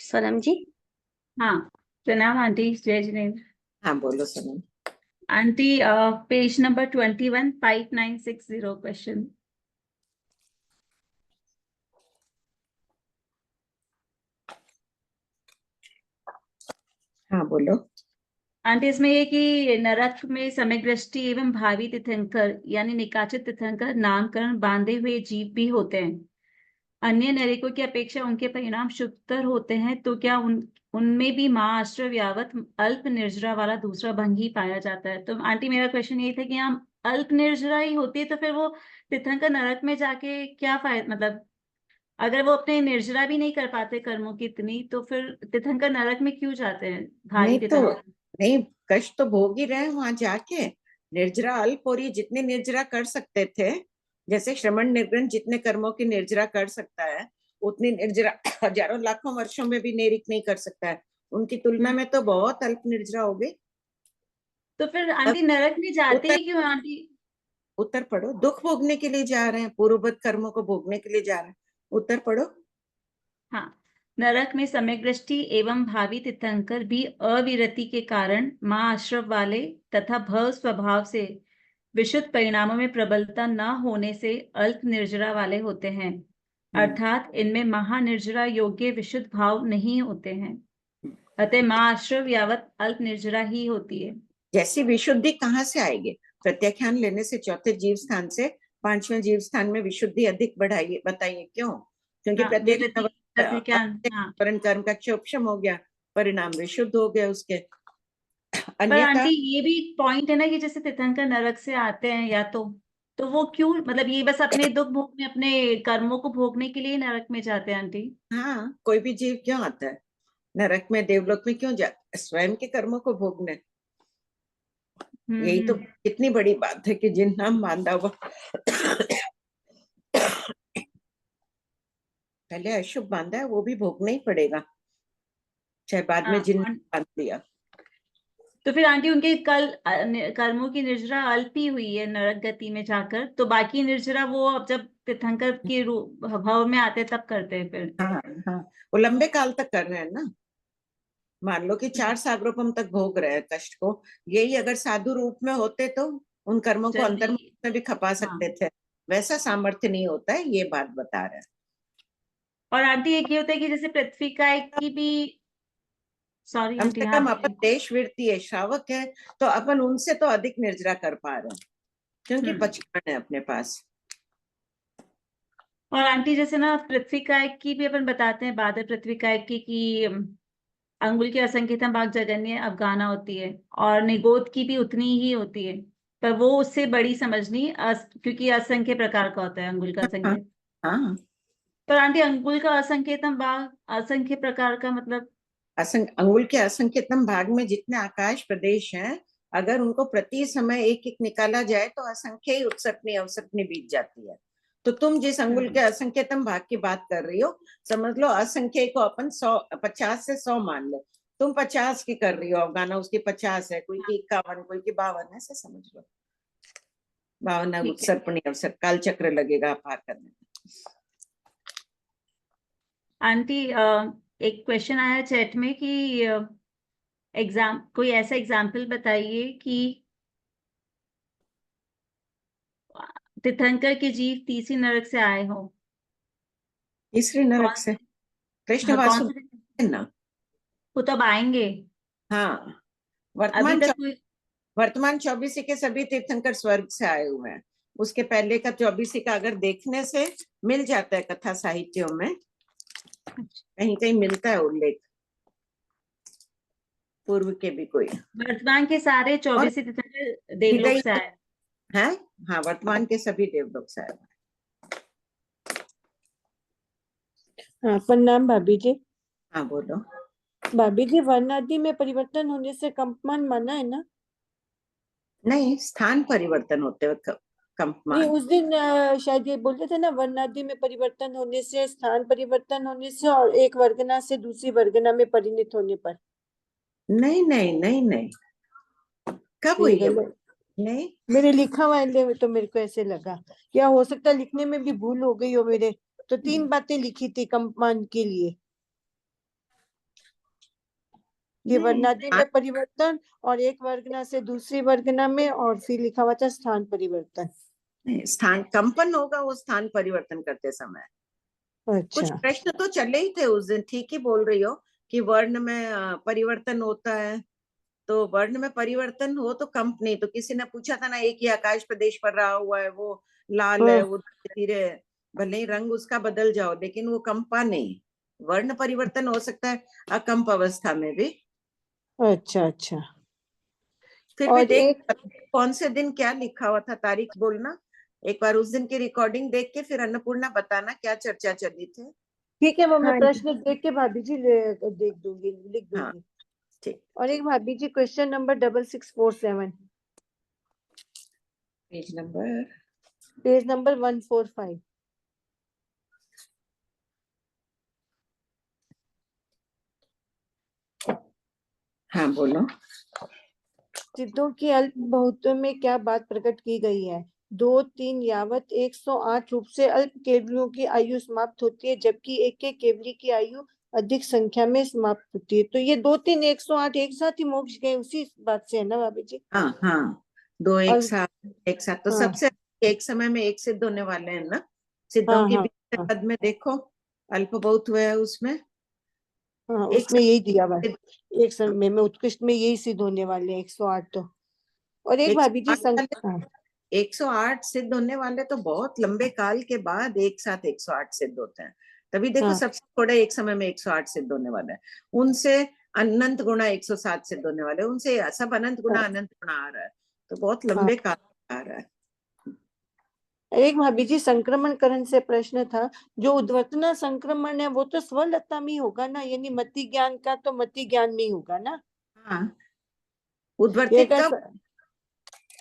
सोनम जी। हाँ, प्रणाम आंटी, जय जिनेन्द्र। हाँ बोलो Sanam. Aunty, page number 21, 5960 question. हाँ बोलो। आंटी, इसमें ये कि नरक में सम्यक दृष्टि एवं भावी तीर्थंकर यानी निकाचित तीर्थंकर नामकरण बांधे हुए जीव भी होते हैं। अन्य नरकों की अपेक्षा उनके परिणाम शुभतर होते हैं, तो क्या उनमें भी माँ आश्रय यावत अल्प निर्जरा वाला दूसरा भंग ही पाया जाता है? तो आंटी, मेरा क्वेश्चन ये था कि हम अल्प निर्जरा ही होती है तो फिर वो तीर्थंकर नरक में जाके क्या फायदा, मतलब अगर वो अपने निर्जरा भी नहीं कर पाते कर्मों की इतनी, तो फिर तीर्थंकर नरक में क्यों जाते हैं भावी नहीं तो तीर्थंकर? नहीं, कष्ट तो भोग ही रहे वहां जाके। निर्जरा अल्प हो रही, जितने निर्जरा कर सकते थे, जैसे श्रमण निर्गुण जितने कर्मों की निर्जरा कर सकता है, उतनी निर्जरा हजारों लाखों वर्षों में भी निरिक नहीं कर सकता है। उनकी तुलना में तो बहुत अल्प निर्जरा हो गई। तो फिर अब आंटी नरक में जाते उत्तर ही क्यों आंटी? उत्तर पढ़ो। दुख भोगने के लिए जा रहे हैं, पूर्ववत कर्मों को भोगने के लिए जा रहे हैं। उत्तर पढ़ो। हाँ, नरक में सम्यक दृष्टि एवं भावी तीर्थंकर भी अविरति के कारण माँ आश्रव वाले तथा भव स्वभाव से विशुद्ध परिणामों में प्रबलता न होने से अल्प निर्जरा वाले होते हैं। अर्थात इनमें महानिर्जरा योग्य विशुद्ध भाव नहीं होते हैं। अतः माँ आश्रव यावत अल्प निर्जरा ही होती है। जैसी विशुद्धि कहाँ से आएगी? प्रत्याख्यान लेने से चौथे जीव स्थान से पांचवें जीव स्थान में विशुद्धि अधिक बढ़ाइए, बताइए क्यों? क्योंकि हाँ, प्रत्याख्यान। हाँ, कर्म का क्षोभम हो गया, परिणाम विशुद्ध हो गया उसके। पर अन्यथा आंटी ये भी पॉइंट है ना कि जैसे तीर्थंकर नरक से आते हैं या तो वो क्यों, मतलब ये बस अपने दुख भोगने, अपने कर्मों को भोगने के लिए ही नरक में जाते हैं आंटी? हाँ, कोई भी जीव क्यों आता है नरक में, देवलोक में क्यों जाता है? स्वयं के कर्मों को भोगने। यही तो कितनी बड़ी बात है कि जिन नाम बांधा हुआ पहले अशुभ बांधा है, वो भी भोगना ही पड़ेगा, चाहे बाद में जिन बांध दिया। तो फिर आंटी उनके कर्मों की निर्जरा अल्प ही हुई है नरक गति में जाकर, तो बाकी निर्जरा वो अब जब तीर्थंकर के रूप भाव में आते हैं तब करते हैं फिर। हाँ हाँ, वो लंबे काल तक कर रहे हैं ना। मान लो कि 4 सागरोपम तक भोग रहे हैं कष्ट को। यही अगर साधु रूप में होते तो उन कर्मों को जल्दी। अंतर्मुख में भी खपा हाँ, सकते थे। वैसा सामर्थ्य नहीं होता है, ये बात बता रहे हैं। और आंटी एक ये होता है कि जैसे पृथ्वी का एक की भी, सॉरी कम आंटी, से हाँ कम अपन बोलिए। देश वृत्ति है, श्रावक है, तो अपन उनसे तो अधिक निर्जरा कर पा रहे हैं, क्योंकि बचपन है अपने पास। और आंटी जैसे ना पृथ्वी कायक की भी अपन बताते हैं, बादल पृथ्वी कायक की अंगुल की असंख्यतम भाग जगन्य अवगाना होती है, और निगोद की भी उतनी ही होती है, पर वो उससे बड़ी समझनी क्योंकि असंख्य प्रकार का होता है अंगुल का हाँ संख्य। हाँ। पर आंटी अंगुल का असंख्यतम भाग असंख्य प्रकार का मतलब? अंगुल के असंख्यतम भाग में जितने आकाश प्रदेश हैं, अगर उनको प्रति समय एक एक निकाला जाए तो असंख्य ही उत्सर्पणी अवसर्पणी बीत जाती है। तो तुम जिस अंगुल के असंख्यतम भाग की बात कर रही हो, समझ लो असंख्य को अपन 100, 50 से 100 मान लो। तुम 50 की कर रही हो, अवगाना उसकी 50 है, कोई की 51, कोई की 52, ऐसे समझ लो। 52 ठीक है उत्सर्पणी अवसर काल चक्र लगेगा पार करने में। आंटी, एक क्वेश्चन आया चैट में कि कोई ऐसा एग्जाम्पल बताइए कि तीर्थंकर के जीव तीसरी नरक से आए हो। तीसरे नरक कौन से से? कृष्ण हाँ, कौन से? वासुदेव ना। वो तब आएंगे। हाँ, अभी वर्तमान तक कोई? वर्तमान 24 के सभी तीर्थंकर स्वर्ग से आए हुए हैं। उसके पहले का 24 का अगर देखने से मिल जाता है कथा साहित्यों में, कहीं कहीं मिलता है उल्लेख, पूर्व के भी कोई। वर्तमान के सारे और 24 तीर्थंकर देवलोक हृदय से आए। है। हाँ, वर्तमान के सभी देवलोक से आए हुए हाँ, प्रणाम भाभी जी। हैं। हाँ बोलो। भाभी जी, वर्ण आदि में परिवर्तन होने से कंपमान माना है ना? नहीं, स्थान परिवर्तन होते हुए नहीं, कंपमान। उस दिन शायद ये बोलते थे ना, वर्ण आदि में परिवर्तन होने से, स्थान परिवर्तन होने से, और एक वर्गना से दूसरी वर्गना में परिणत होने पर। नहीं नहीं नहीं नहीं, कब ये हुई है? गलत नहीं। मेरे लिखा हुआ है, तो मेरे को ऐसे लगा, या हो सकता है लिखने में भी भूल हो गई हो मेरे। तो 3 बातें लिखी थी कंपमान के लिए। कि नहीं, वर्णादि में परिवर्तन और एक वर्गना से दूसरी वर्गना में, और फिर लिखा हुआ था स्थान परिवर्तन। नहीं, स्थान कंपन होगा वो स्थान परिवर्तन करते समय। कुछ अच्छा। प्रश्न तो चले ही थे उस दिन, ठीक ही बोल रही हो कि वर्ण में परिवर्तन होता है, तो वर्ण में परिवर्तन हो तो कंप नहीं। तो किसी ने पूछा था ना, एक ही आकाश प्रदेश पर रहा हुआ है, वो लाल है, वो धीरे भले ही रंग उसका बदल जाओ लेकिन वो कंपा नहीं। वर्ण परिवर्तन हो सकता है अकंप अवस्था में भी। अच्छा अच्छा। फिर भी और देख एक, कौन से दिन क्या लिखा हुआ था, तारीख बोलना एक बार, उस दिन की रिकॉर्डिंग देख के फिर अन्नपूर्णा बताना क्या चर्चा चली थी। ठीक है, वो मैं हाँ जी। प्रश्न देख के भाभी जी देख दूंगी, लिख हाँ दूंगी। ठीक। और एक भाभी जी question number 6647, page number page number 145। हाँ बोलो। सिद्धों की अल्प बहुत्व में क्या बात प्रकट की गई है? 2-3 यावत 108 रूप से अल्प केवलियों की आयु समाप्त होती है, जबकि एक एक केवली की आयु अधिक संख्या में समाप्त होती है। तो ये 2-3 108 एक साथ ही मोक्ष गए, उसी बात से है ना भाभी जी? हाँ हाँ, दो और एक साथ तो हाँ सबसे एक समय में एक सिद्ध होने वाले हैं ना। सिद्धों हाँ के हाँ बीच हाँ पद में देखो अल्प बहुत हुआ है उसमें। हाँ, एक उसमें यही दिया हुआ है। सिद्ध, एक समय में उत्कृष्ट में यही सिद्ध होने वाले हैं 108 तो। और एक एक भाभी जी 108 सिद्ध होने वाले तो बहुत लंबे काल के बाद एक साथ 108 सिद्ध होते हैं। तभी देखो हाँ सबसे थोड़े एक समय में 108 सिद्ध होने वाले हैं। उनसे अनंत गुणा 107 सिद्ध होने वाले हैं, उनसे सब अनंत गुणा आ रहा है, तो बहुत हाँ। लंबे काल आ रहा है। एक भाभी जी संक्रमण करण से प्रश्न था, जो उद्वर्तना संक्रमण है वो तो स्वलता में ही होगा ना, यानी मति ज्ञान का तो मति ज्ञान में ही होगा ना? हाँ, ये उद्वर्तित कब,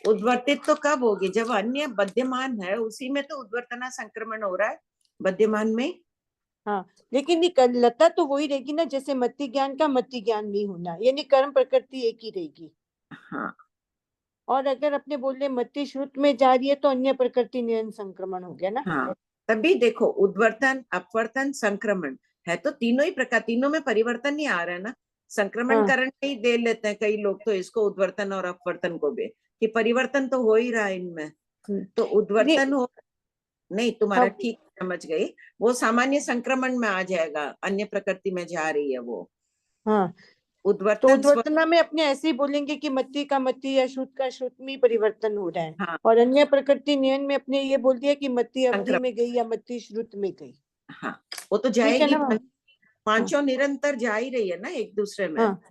उद्वर्तित तो कब होगी जब अन्य बद्यमान है, उसी में तो उद्वर्तना संक्रमण हो रहा है बद्यमान में। हाँ, लेकिन ये लता तो वही रहेगी ना, जैसे मति ज्ञान का मति ज्ञान में ही होना, यानी कर्म प्रकृति एक ही रहेगी। हाँ और अगर अपने बोले मति श्रुत में जा रही है तो अन्य प्रकृति नियन संक्रमण हो गया ना? हाँ, तभी देखो उद्वर्तन अपवर्तन संक्रमण है तो तीनों ही प्रकार, तीनों में परिवर्तन ही आ रहा है ना। संक्रमण हाँ करण ही दे लेते हैं कई लोग तो इसको, उद्वर्तन और अपवर्तन को भी, कि परिवर्तन तो हो ही रहा है इनमें। तो नहीं उद्वर्तन हो, नहीं तुम्हारा हाँ ठीक समझ गई, वो सामान्य संक्रमण में आ जाएगा, अन्य प्रकृति में जा रही है वो हाँ। तो उद्वर्तन उद्वर्तना में अपने ऐसे ही बोलेंगे कि मति का मति या श्रुत का श्रुत में ही परिवर्तन हो रहा है। हाँ और अन्य प्रकृति नियन में अपने ये बोल दिया कि मति अवधि संक्रमण, में गई या मति श्रुत में गई। हाँ वो तो ठीक है जाएगी, ना मैम? हाँ पांचों निरंतर जा ही रही है ना एक दूसरे में। हाँ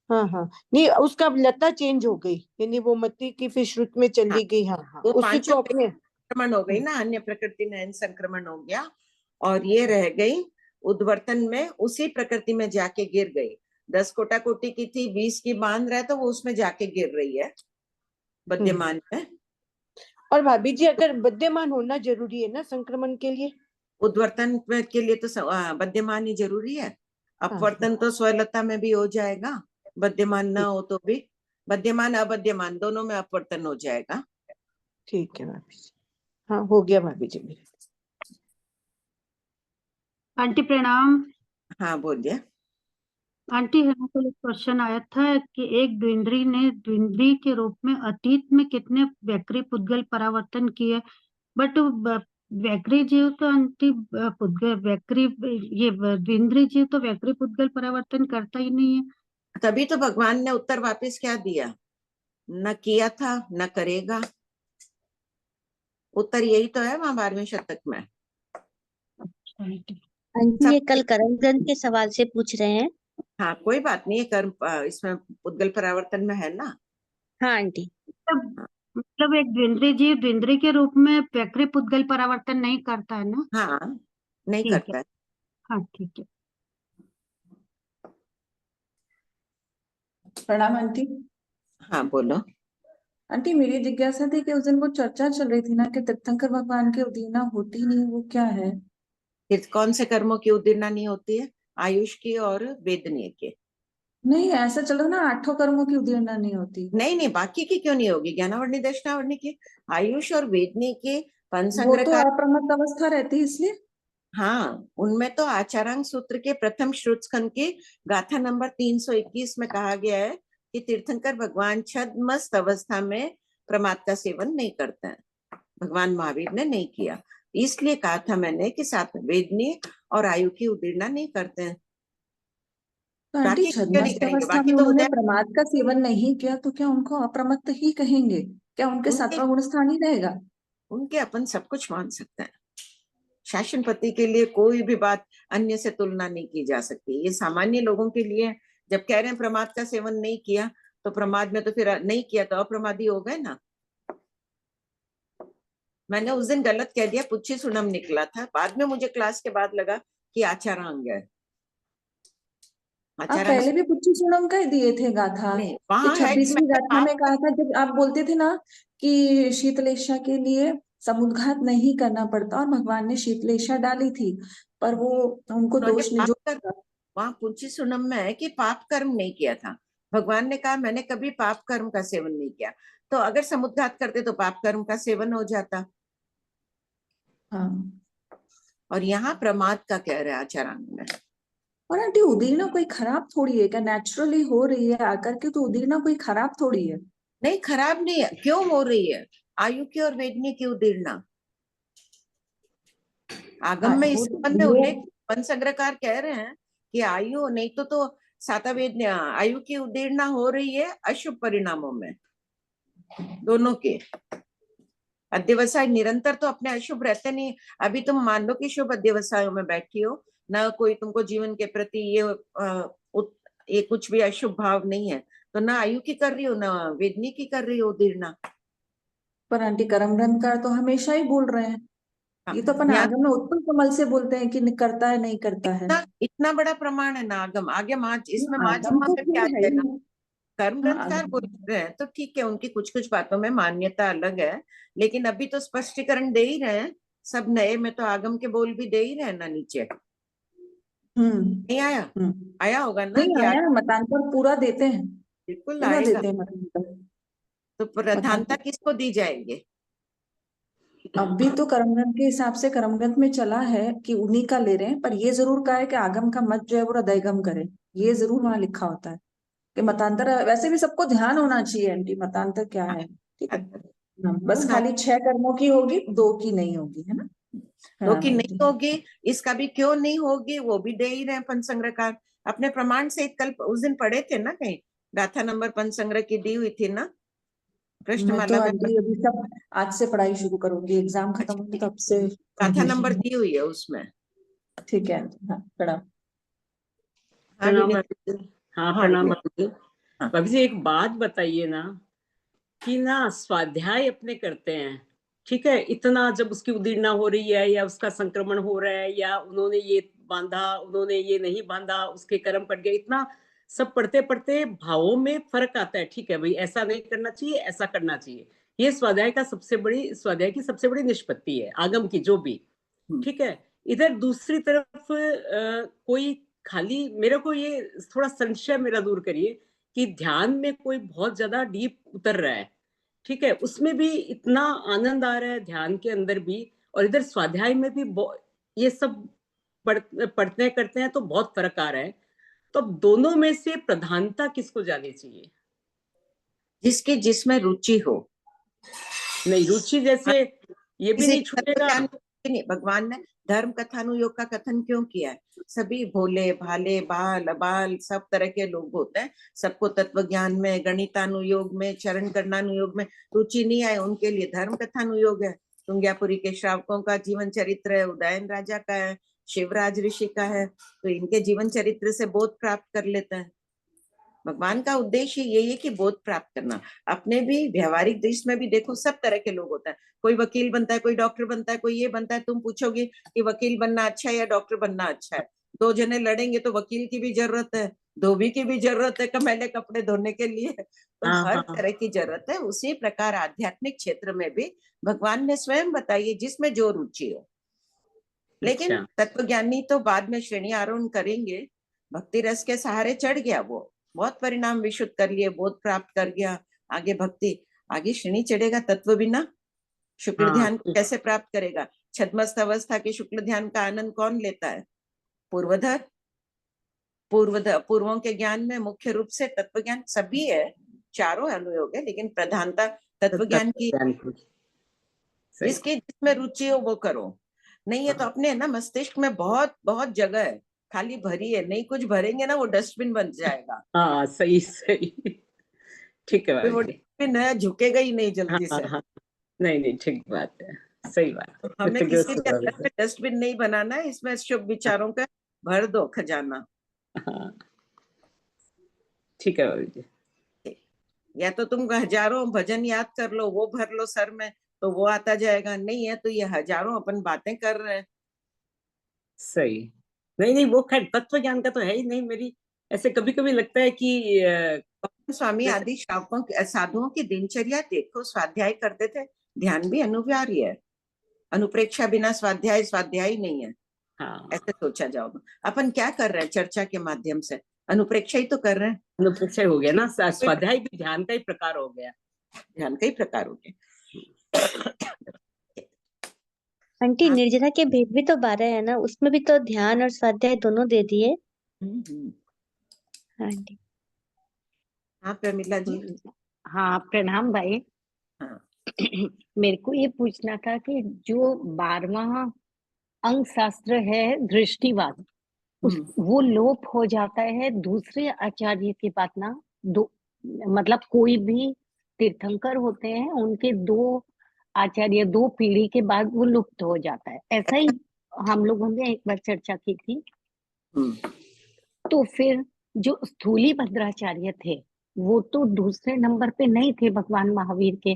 हाँ हाँ। नहीं, उसका लता चेंज हो गई, यानी वो मति की फिर श्रुत में हाँ चली गई। हाँ हाँ, वो उसी पांचों को अपने संक्रमण हो गई ना, अन्य प्रकृति में संक्रमण हो गया, और ये रह गई उद्वर्तन में, उसी प्रकृति में जाके गिर गई। 10 कोटा कोटि की थी, 20 की बांध रहा है तो वो उसमें जाके गिर रही है बद्यमान में। और भाभी जी अगर विद्यमान होना जरूरी है ना संक्रमण के लिए? उद्वर्तन के लिए तो बद्यमान ही जरूरी है, हाँ अपवर्तन तो स्वलता में भी हो जाएगा, बद्यमान ना हो तो भी, बद्यमान अबद्यमान दोनों में अपवर्तन हो जाएगा। ठीक है भाभी जी। हाँ हो गया भाभी जी मेरे। आंटी प्रणाम। हाँ बोलिए। आंटी यहाँ पर एक क्वेश्चन आया था कि एक द्विंद्री ने द्विंद्री के रूप में अतीत में कितने वैक्री पुद्गल परावर्तन किए, बट वैक्री जीव तो आंटी पुद्गल वैक्री, ये द्विंद्री जीव तो वैक्री पुद्गल परावर्तन करता ही नहीं है। तभी तो भगवान ने उत्तर वापस क्या दिया, न किया था न करेगा, उत्तर यही तो है वहां 12वें शतक में। आंटी आंटी सब, ये कल करमचंद के सवाल से पूछ रहे हैं। हाँ कोई बात नहीं है, कर्म इसमें उद्गल परावर्तन में है ना। हाँ आंटी। मतलब एक द्विंद्री जीव द्विंद्री के रूप में वैक्री पुद्गल परावर्तन नहीं करता है ना? हाँ नहीं ठीक है। करता है। हाँ ठीक है। प्रणाम आंटी। हाँ बोलो। आंटी मेरी जिज्ञासा थी कि उस दिन वो चर्चा चल रही थी ना कि तीर्थंकर भगवान की उदीना होती नहीं, वो क्या है? फिर कौन से कर्मों की उद्दीर्णा नहीं होती है, आयुष की और वेदनीय की। नहीं ऐसा चलो ना, 8 कर्मों की उदीर्णा नहीं होती। नहीं नहीं, बाकी की क्यों नहीं होगी, ज्ञानावर्णी दक्षिणावर्णी की, आयुष और वेदनीय की, पंच वो संग्रह तो का। अप्रमत्त अवस्था रहती है इसलिए। हाँ, उनमें तो आचारांग सूत्र के प्रथम श्रुत खंड के गाथा नंबर 321 में कहा गया है कि तीर्थंकर भगवान छद्मस्त अवस्था में प्रमाद का सेवन नहीं करते हैं। भगवान महावीर ने नहीं किया, इसलिए कहा था मैंने कि साथ में वेदनीय और आयु की उदीर्णा नहीं करते हैं। तो आंटी बाकी क्यों नहीं छद्मस्त करेंगे? अवस्था बाकी में तो उन्होंने उदय प्रमाद का सेवन नहीं किया तो क्या उनको अप्रमत्त ही कहेंगे? क्या उनके उनके सत्व गुण स्थान ही रहेगा? उनके अपन सब कुछ मान सकते हैं। शासनपति के लिए कोई भी बात अन्य से तुलना नहीं की जा सकती। ये सामान्य लोगों के लिए जब कह रहे हैं प्रमाद का सेवन नहीं किया, तो प्रमाद में तो फिर नहीं किया तो अप्रमादी हो गए ना। मैंने उस दिन गलत कह दिया, पुच्छी सुनम निकला था, बाद में मुझे क्लास के बाद लगा कि आचारांग है। आप आचारांग पहले भी पुच्ची सुनम का ही दिए थे गाथा नहीं, कि वहां है कि 26वीं मैंने गाथा में कहा था, जब आप बोलते थे ना कि शीतलेशा के लिए समुद्घात नहीं करना पड़ता और भगवान ने शीतलेशा डाली थी, पर वो उनको उन्होंने दोष ने पाप जो कर, वहां पुच्छी सुनम में है कि पाप कर्म नहीं किया था। भगवान ने कहा मैंने कभी पाप कर्म का सेवन नहीं किया, तो अगर समुद्घात करते तो पाप कर्म का सेवन हो जाता। हाँ। और यहाँ प्रमाद का कह रहे हैं आचारांग में। और आंटी उदीर्णा कोई खराब थोड़ी है, क्या नेचुरली हो रही है आकर के, तो उदीर्णा कोई खराब थोड़ी है। नहीं, खराब नहीं है, क्यों हो रही है? आयु की और वेदनी की उदीर्णा आगम में इस वो संबंध में तो ये उल्लेख वन संग्रहकार कह रहे हैं कि आयु नहीं तो सातवेद आयु की उदीर्णा हो रही है अशुभ परिणामों में, दोनों के। अध्यवसाय निरंतर तो अपने अशुभ रहते नहीं। अभी तुम मान लो कि शुभ अध्यवसायों में बैठी हो, ना कोई तुमको जीवन के प्रति ये कुछ भी अशुभ भाव नहीं है, तो ना आयु की कर रही हो ना वेदनी की कर रही हो उदीर्णा। पर आंटी कर्म ग्रंथकार तो हमेशा ही बोल रहे हैं, ये तो अपन यहाँ आगम में उत्पल कमल से बोलते हैं कि करता है नहीं करता है। इतना इतना बड़ा प्रमाण है ना आगम, आगे माँ इसमें माँ आगम जिम्मा तो में क्या आ फिर है जाएगा? ही। कर्म हाँ ग्रंथकार बोल आगम। रहे हैं तो ठीक है, उनकी कुछ कुछ बातों में मान्यता अलग है, लेकिन अभी तो स्पष्टीकरण दे ही रहे हैं। सब नए में तो आगम के बोल भी दे ही रहे हैं ना नीचे। नहीं आया? आया होगा ना नहीं कि आया, मतांतर पूरा देते हैं, बिल्कुल पूरा आएगा। देते हैं मतांतर। तो प्रधानता मतांतर किसको दी जाएगी? अभी तो कर्मग्रंथ के हिसाब से कर्मग्रंथ में चला है कि उन्हीं का ले रहे हैं, पर ये जरूर कहा है कि आगम का मत जो है वो हृदयगम करे, ये जरूर वहां लिखा होता है कि मतांतर। वैसे भी सबको ध्यान होना चाहिए आंटी मतांतर क्या है, ठीक है। हाँ, बस होना खाली 6 कर्मों की होगी, 2 की नहीं होगी, है ना। तो हाँ कि नहीं आंटी। होगी, इसका भी क्यों नहीं होगी वो भी दे ही रहे हैं पंच संग्रहकार अपने प्रमाण से। कल उस दिन पढ़े थे ना कहीं, गाथा नंबर पंच संग्रह की दी हुई थी ना मैं तो कृष्णमाला में। आंटी अभी सब आज से पढ़ाई शुरू करूंगी, एग्जाम खत्म अच्छा, होंगे तब से गाथा नंबर कंप्लीट। दी हुई है उसमें। ठीक है आंटी, हाँ प्रणाम। हाँ प्रणाम विनीत। भाभी जी। हाँ हाँ प्रणाम विनीत। भाभी जी। हाँ भाभी जी एक बात बताइए ना कि ना स्वाध्याय अपने करते हैं, ठीक है, इतना जब उसकी उदीर्णा हो रही है या उसका संक्रमण हो रहा है या उन्होंने ये बांधा उन्होंने ये नहीं बांधा उसके कर्म कट गए, इतना सब पढ़ते पढ़ते भावों में फर्क आता है। ठीक है भाई, ऐसा नहीं करना चाहिए ऐसा करना चाहिए, ये स्वाध्याय की सबसे बड़ी निष्पत्ति है आगम की जो भी। ठीक है, इधर दूसरी तरफ कोई खाली मेरे को ये थोड़ा संशय मेरा दूर करिए कि ध्यान में कोई बहुत ज्यादा डीप उतर रहा है, ठीक है, उसमें भी इतना आनंद आ रहा है ध्यान के अंदर भी, और इधर स्वाध्याय में भी ये सब पढ़ते करते हैं तो बहुत फर्क आ रहा है। तो अब दोनों में से प्रधानता किसको जानी चाहिए? जिसकी जिसमें रुचि हो। नहीं, रुचि जैसे ये भी किसी नहीं तत्व छूटेगा। ज्ञान नहीं, भगवान ने धर्म कथानुयोग का कथन क्यों किया है? सभी भोले भाले बाल अबाल सब तरह के लोग होते हैं, सबको तत्व ज्ञान में गणितानुयोग में चरण करणानुयोग में रुचि नहीं आए उनके लिए धर्म कथानुयोग है। तुंग्यापुरी के श्रावकों का जीवन चरित्र है, उदयन राजा का है, शिवराज ऋषि का है, तो इनके जीवन चरित्र से बोध प्राप्त कर लेते हैं। भगवान का उद्देश्य यही है कि बोध प्राप्त करना। अपने भी व्यवहारिक दृष्टि में भी देखो सब तरह के लोग होते हैं, कोई वकील बनता है, कोई डॉक्टर बनता है, कोई ये बनता है। तुम पूछोगे कि वकील बनना अच्छा है या डॉक्टर बनना अच्छा है, दो जने लड़ेंगे तो वकील की भी जरूरत है, धोबी की भी जरूरत है मैले कपड़े धोने के लिए, तो हाँ हर हाँ, तरह की जरूरत है। उसी प्रकार आध्यात्मिक क्षेत्र में भी भगवान ने स्वयं बताइए जिसमें जो रुचि हो। लेकिन अच्छा, तत्वज्ञानी तो बाद में श्रेणी आरोहण करेंगे, भक्ति रस के सहारे चढ़ गया वो, बहुत परिणाम विशुद्ध कर लिए, बोध प्राप्त कर गया, आगे भक्ति, आगे श्रेणी चढ़ेगा, तत्व बिना शुक्र हाँ ध्यान को कैसे प्राप्त करेगा? छद्मस्त अवस्था के शुक्ल ध्यान का आनंद कौन लेता है? पूर्वधर। पूर्वों के ज्ञान में मुख्य रूप से तत्व ज्ञान सभी है, चारों अनुयोग है, लेकिन प्रधानता तत्व ज्ञान की। सही। जिसमें रुचि हो वो करो, नहीं है तो अपने ना मस्तिष्क में बहुत बहुत जगह है, खाली भरी है, नहीं कुछ भरेंगे ना वो डस्टबिन बन जाएगा। हाँ सही सही, ठीक है फिर वो भाभी। डस्टबिन नया झुकेगा ही नहीं जल्दी हाँ से। हाँ, नहीं नहीं ठीक बात है, सही बात है। हमें कृतज्ञ किसी के अंदर में डस्टबिन नहीं बनाना है, इसमें शुभ विचारों का भर दो खजाना। हाँ ठीक है भाभी जी। या तो तुम हजारों भजन याद कर लो, वो भर लो सर में, तो वो आता जाएगा, नहीं है तो ये हजारों अपन बातें कर रहे हैं। सही। नहीं नहीं वो खैर तत्व ज्ञान का तो है ही नहीं, मेरी ऐसे कभी कभी लगता है कि स्वामी जैसे- आदि श्रावकों साधुओं की दिनचर्या देखो, स्वाध्याय करते थे, ध्यान भी अनुव्यारी है, अनुप्रेक्षा बिना स्वाध्याय स्वाध्याय नहीं है, हाँ ऐसे सोचा जाओ। अपन क्या कर रहे हैं चर्चा के माध्यम से? अनुप्रेक्षा ही तो कर रहे हैं, अनुप्रेक्षा हो गया ना, स्वाध्याय भी ध्यान का ही प्रकार हो गया। ध्यान का ही प्रकार हो गया। आंटी हाँ। निर्जरा के भेद भी तो 12 है ना, उसमें भी तो ध्यान और स्वाध्याय दोनों दे दिए। हम्म। हाँ आंटी। हाँ प्रमिला जी। हाँ प्रणाम भाई। हाँ। मेरे को ये पूछना था कि जो 12वां अंग शास्त्र है दृष्टिवाद, वो लोप हो जाता है दूसरे आचार्य के बाद ना, दो मतलब कोई भी तीर्थंकर होते हैं उनके दो आचार्य, दो पीढ़ी के बाद वो लुप्त हो जाता है, ऐसा ही हम लोगों ने एक बार चर्चा की थी। तो फिर जो स्थूली भद्राचार्य थे वो तो दूसरे नंबर पे नहीं थे भगवान महावीर के,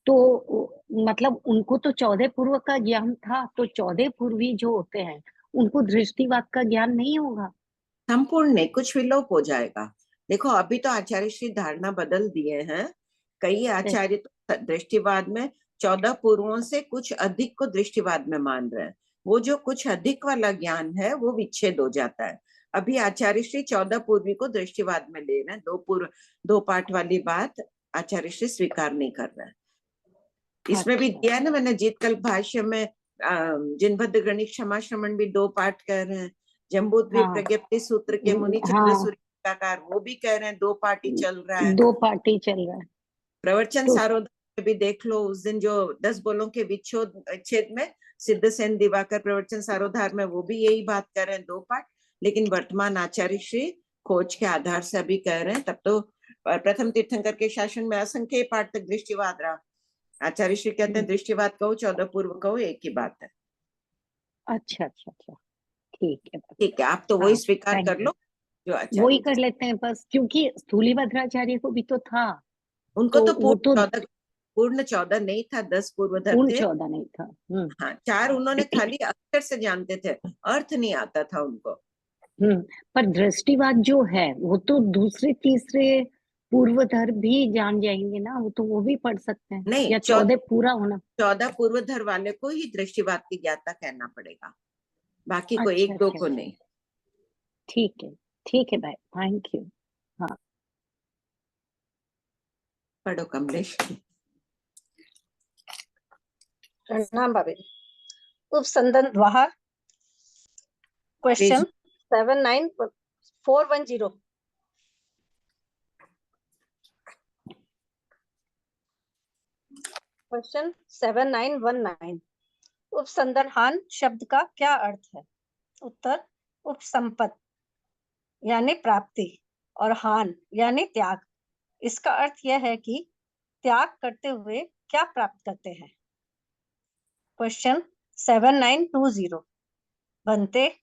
तो मतलब उनको तो 14 पूर्व का ज्ञान था, तो 14 पूर्वी जो होते हैं उनको दृष्टिवाद का ज्ञान नहीं होगा? संपूर्ण नहीं, कुछ विलोप हो जाएगा। देखो अभी तो आचार्य श्री धारणा बदल दिए हैं, कई आचार्य तो दृष्टिवाद में 14 पूर्वों से कुछ अधिक को दृष्टिवाद में मान रहे हैं, वो जो कुछ अधिक वाला ज्ञान है वो विच्छेद हो जाता है। अभी आचार्य श्री 14 पूर्वी को दृष्टिवाद में ले रहे हैं, दो पाठ वाली बात आचार्य श्री स्वीकार नहीं कर रहे हैं। इसमें भी दिया है ना मैंने, जीतकल्प भाष्य में जिनभद्र गणित क्षमा श्रमण भी 2 पाठ कर रहे हैं, जम्बूद्वीप प्रज्ञप्ति सूत्र के मुनि चंद्र सूर्यकार वो भी कह रहे हैं 2 पार्टी चल रहा है, 2 पार्टी चल रहा है। प्रवचन सारोधार में भी देख लो, उस दिन जो 10 बोलों के विच्छेद में सिद्ध सेन दिवाकर प्रवचन सारोधार में वो भी यही बात कर रहे हैं 2 पाठ, लेकिन वर्तमान आचार्य श्री खोज के आधार से अभी कह रहे हैं, तब तो प्रथम तीर्थंकर के शासन में असंख्य पाठ तक दृष्टिवाद रहा। आचार्य श्री कहते हैं दृष्टिवाद कहो 14 पूर्व कहो एक ही बात है। अच्छा अच्छा अच्छा, ठीक है ठीक है, आप तो वही स्वीकार कर लो जो आचार्य वही कर लेते हैं बस, क्योंकि स्थूली भद्राचार्य को भी तो था, उनको तो पूर्ण 14 नहीं था, 10 पूर्वधर थे। 14 नहीं था। हाँ 4 उन्होंने खाली अक्षर से जानते थे, अर्थ नहीं आता था उनको। पर दृष्टिवाद जो है वो तो दूसरे तीसरे पूर्वधर भी जान जाएंगे ना, वो तो वो भी पढ़ सकते हैं, नहीं, या 14 पूरा होना? 14 पूर्वधर वाले को ही दृष्टिवाद की ज्ञाता कहना पड़ेगा, बाकी को अच्छा, 1-2 को नहीं। ठीक है भाई, थैंक यू। हाँ पढ़ो कमलेश। प्रणाम भाभी। उपसंदन द्वार क्वेश्चन 79410। क्वेश्चन 7919, उपसंदनहान शब्द का क्या अर्थ है? उत्तर, उपसंपत यानी प्राप्ति और हान यानी त्याग। इसका अर्थ यह है कि त्याग करते हुए क्या प्राप्त करते हैं। क्वेश्चन 7920, बनते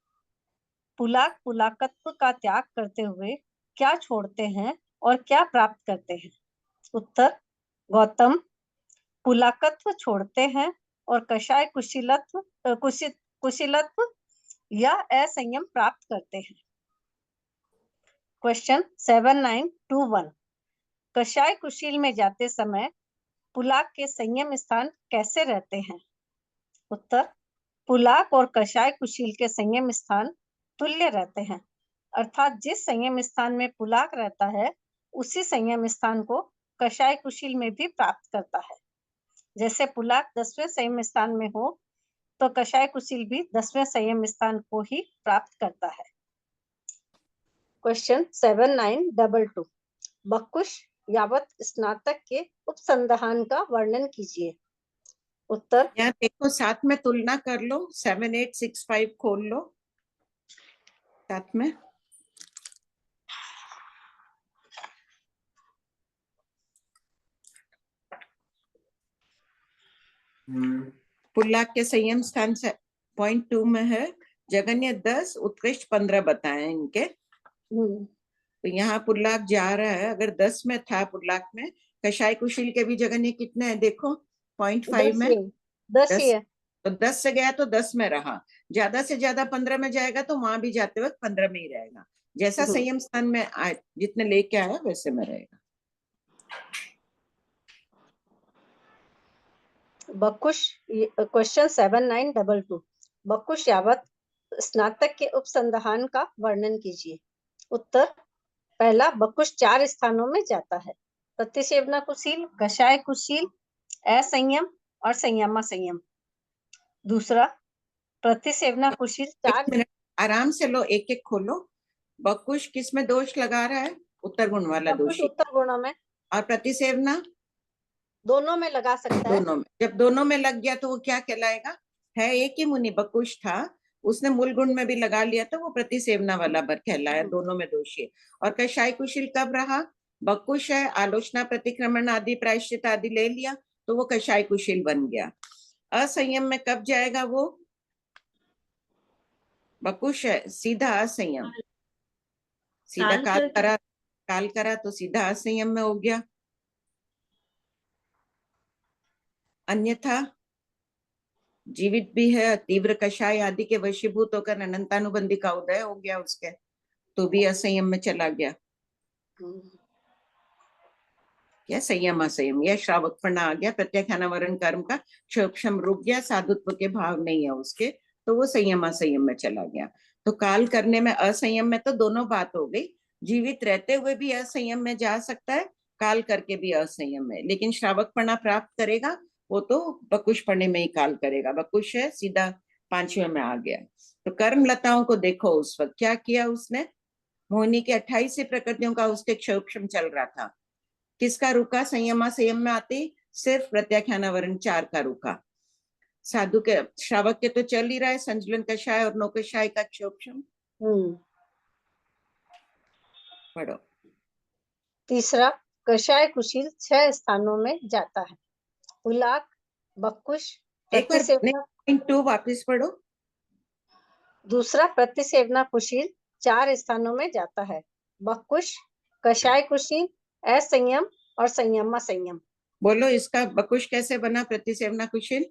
पुलाक पुलाकत्व का त्याग करते हुए क्या छोड़ते हैं और क्या प्राप्त करते हैं। उत्तर, गौतम पुलाकत्व छोड़ते हैं और कषाय कुशीलत्व या असंयम प्राप्त करते हैं। क्वेश्चन 7921, कषाय कुशील में जाते समय पुलाक के संयम स्थान कैसे रहते हैं। उत्तर, पुलाक और कषाय कुशील के संयम स्थान तुल्य रहते हैं, अर्थात जिस संयम स्थान में पुलाक रहता है उसी संयम स्थान को कषाय कुशील में भी प्राप्त करता है। जैसे पुलाक 10वें संयम स्थान में हो तो कषाय कुशील भी 10वें संयम स्थान को ही प्राप्त करता है। क्वेश्चन 7922 बकुश यावत स्नातक के उपसंधान का वर्णन कीजिए। उत्तर यहाँ देखो साथ में तुलना कर लो, 7865 खोल लो साथ में। पुल्लाक के संयम स्थान से पॉइंट 2 में है, जगन्य 10, उत्कृष्ट 15 बताए इनके। तो यहाँ पुल्लाक जा रहा है, अगर 10 में था पुल्लाक में, कषाय कुशील के भी जगन्य कितने हैं देखो, 0.5 में 10 ही है। तो 10 से गया तो 10 में रहा, ज्यादा से ज्यादा 15 में जाएगा तो वहां भी जाते वक्त 15 में ही रहेगा। जैसा संयम स्थान में आए, जितने लेके आया वैसे में रहेगा। बकुश क्वेश्चन 7922 बकुश यावत स्नातक के उपसंधान का वर्णन कीजिए। उत्तर पहला बकुश 4 स्थानों में जाता है, प्रतिसेवना कुशील, कषाय कुशील, असंयम और संयमा संयम। दूसरा प्रतिसेवना कुशील 4 मिनट आराम से लो, एक एक खोलो। बकुश किस में दोष लगा रहा है? उत्तर गुण वाला बकुश दोषी। उत्तर गुणों में, और प्रतिसेवना दोनों में लगा सकता है। दोनों में। जब दोनों में लग गया तो वो क्या कहलाएगा? है एक ही मुनि बकुश था, उसने मूल गुण में भी लगा लिया तो वो प्रतिसेवना वाला बर कहलाया, दोनों में दोषी। और कषाय कुशील कब रहा? बकुश है, आलोचना प्रतिक्रमण आदि प्रायश्चित आदि ले लिया तो वो कषाय कुशील बन गया। असंयम में कब जाएगा वो? बकुश है, सीधा असंयम, सीधा काल करा तो सीधा असंयम में हो गया। अन्यथा जीवित भी है, तीव्र कषाय आदि के वशीभूत होकर अनंतानुबंधी का उदय हो गया उसके, तो भी असंयम में चला गया। या संयम असंयम या श्रावकपना आ गया, प्रत्याख्यानावरण कर्म का क्षोक्षम रुक गया, साधुत्व के भाव नहीं है उसके, तो वो संयम असंयम में चला गया। तो काल करने में असंयम में तो दोनों बात हो गई, जीवित रहते हुए भी असंयम में जा सकता है, काल करके भी असंयम में, लेकिन श्रावकपना प्राप्त करेगा वो तो बकुश पढ़ने में ही काल करेगा। बकुश है, सीधा 5वें में आ गया। तो कर्म लताओं को देखो, उस वक्त क्या किया उसने? मोहिनी के 28 प्रकृतियों का उसके क्षोक्षम चल रहा था, किसका रुका? संयमा संयम में आते सिर्फ प्रत्याख्यानावरण 4 का रुका। साधु के श्रावक के तो चल ही रहा है, संजलन कषाय और नौकषाय का क्षोक्षम। पढ़ो। तीसरा कषाय कुशील 6 स्थानों में जाता है, पुलाक, बकुश, एक बार प्रतिसेवना। 2 वापस पढ़ो। दूसरा प्रतिसेवना कुशील 4 स्थानों में जाता है, बकुश, कषाय कुशील, असंयम और संयमा संयम। बोलो इसका बकुश कैसे बना प्रतिसेवना कुशील?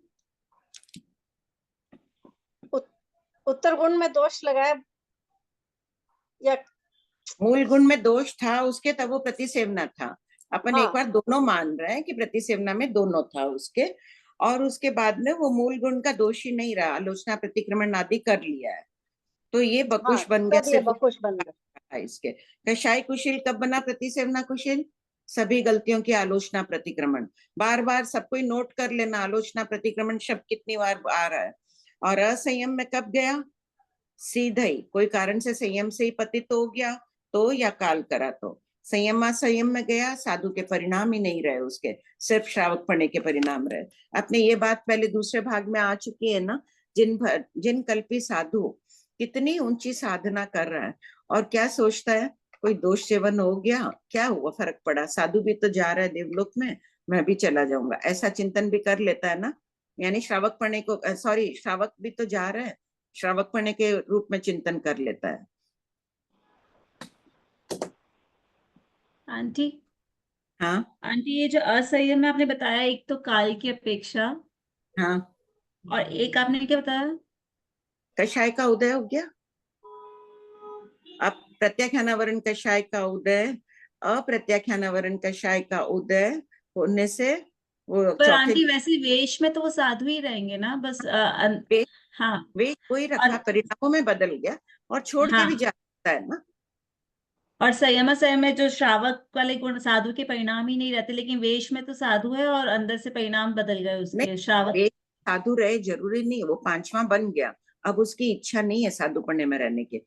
उत्तर गुण में दोष लगाया या मूल गुण में दोष था उसके, तब वो प्रतिसेवना था। अपन एक बार दोनों मान रहे हैं कि प्रतिसेवना में दोनों था उसके, और उसके बाद में वो मूल गुण का दोषी नहीं रहा, आलोचना प्रतिक्रमण आदि कर लिया है, तो ये बकुश बन गया। सिर्फ बकुश बन गया। इसके कषाय कुशील कब बना प्रतिसेवना कुशील? सभी गलतियों की आलोचना प्रतिक्रमण। बार बार सब कोई नोट कर लेना, आलोचना प्रतिक्रमण शब्द कितनी बार आ रहा है। और असंयम में कब गया? सीधा ही कोई कारण से संयम से ही पतित हो गया तो, या काल करा तो। संयम संयम में गया, साधु के परिणाम ही नहीं रहे उसके, सिर्फ श्रावक पढ़ने के परिणाम रहे। अपने ये बात पहले दूसरे भाग में आ चुकी है ना, जिन कल्पी साधु कितनी ऊंची साधना कर रहा है और क्या सोचता है, कोई दोष सेवन हो गया, क्या हुआ, फर्क पड़ा, साधु भी तो जा रहा है देवलोक में, मैं भी चला जाऊंगा, ऐसा चिंतन भी कर लेता है ना। यानी श्रावक पढ़ने को, सॉरी, श्रावक भी तो जा रहा है, श्रावक पढ़ने के रूप में चिंतन कर लेता है। आंटी, हाँ आंटी, ये जो असंयम में आपने बताया, एक तो काल की अपेक्षा, हाँ, और एक आपने क्या बताया? कषाय का उदय हो गया। अब प्रत्याख्यानावरण कषाय का उदय, अप्रत्याख्यानावरण कषाय का उदय होने से वो पर आंटी वैसे वेश में तो वो साधु ही रहेंगे ना, बस हाँ, वे कोई रखा, परिणामों में बदल गया और छोड़ के भी जा सकता है ना। और संयम संयम में जो श्रावक वाले गुण, साधु के परिणाम ही नहीं रहते, लेकिन वेश में तो साधु है और अंदर से परिणाम बदल गए उसके, श्रावक। साधु रहे जरूरी नहीं, वो 5वां बन गया, अब उसकी इच्छा नहीं है साधुपने में रहने की।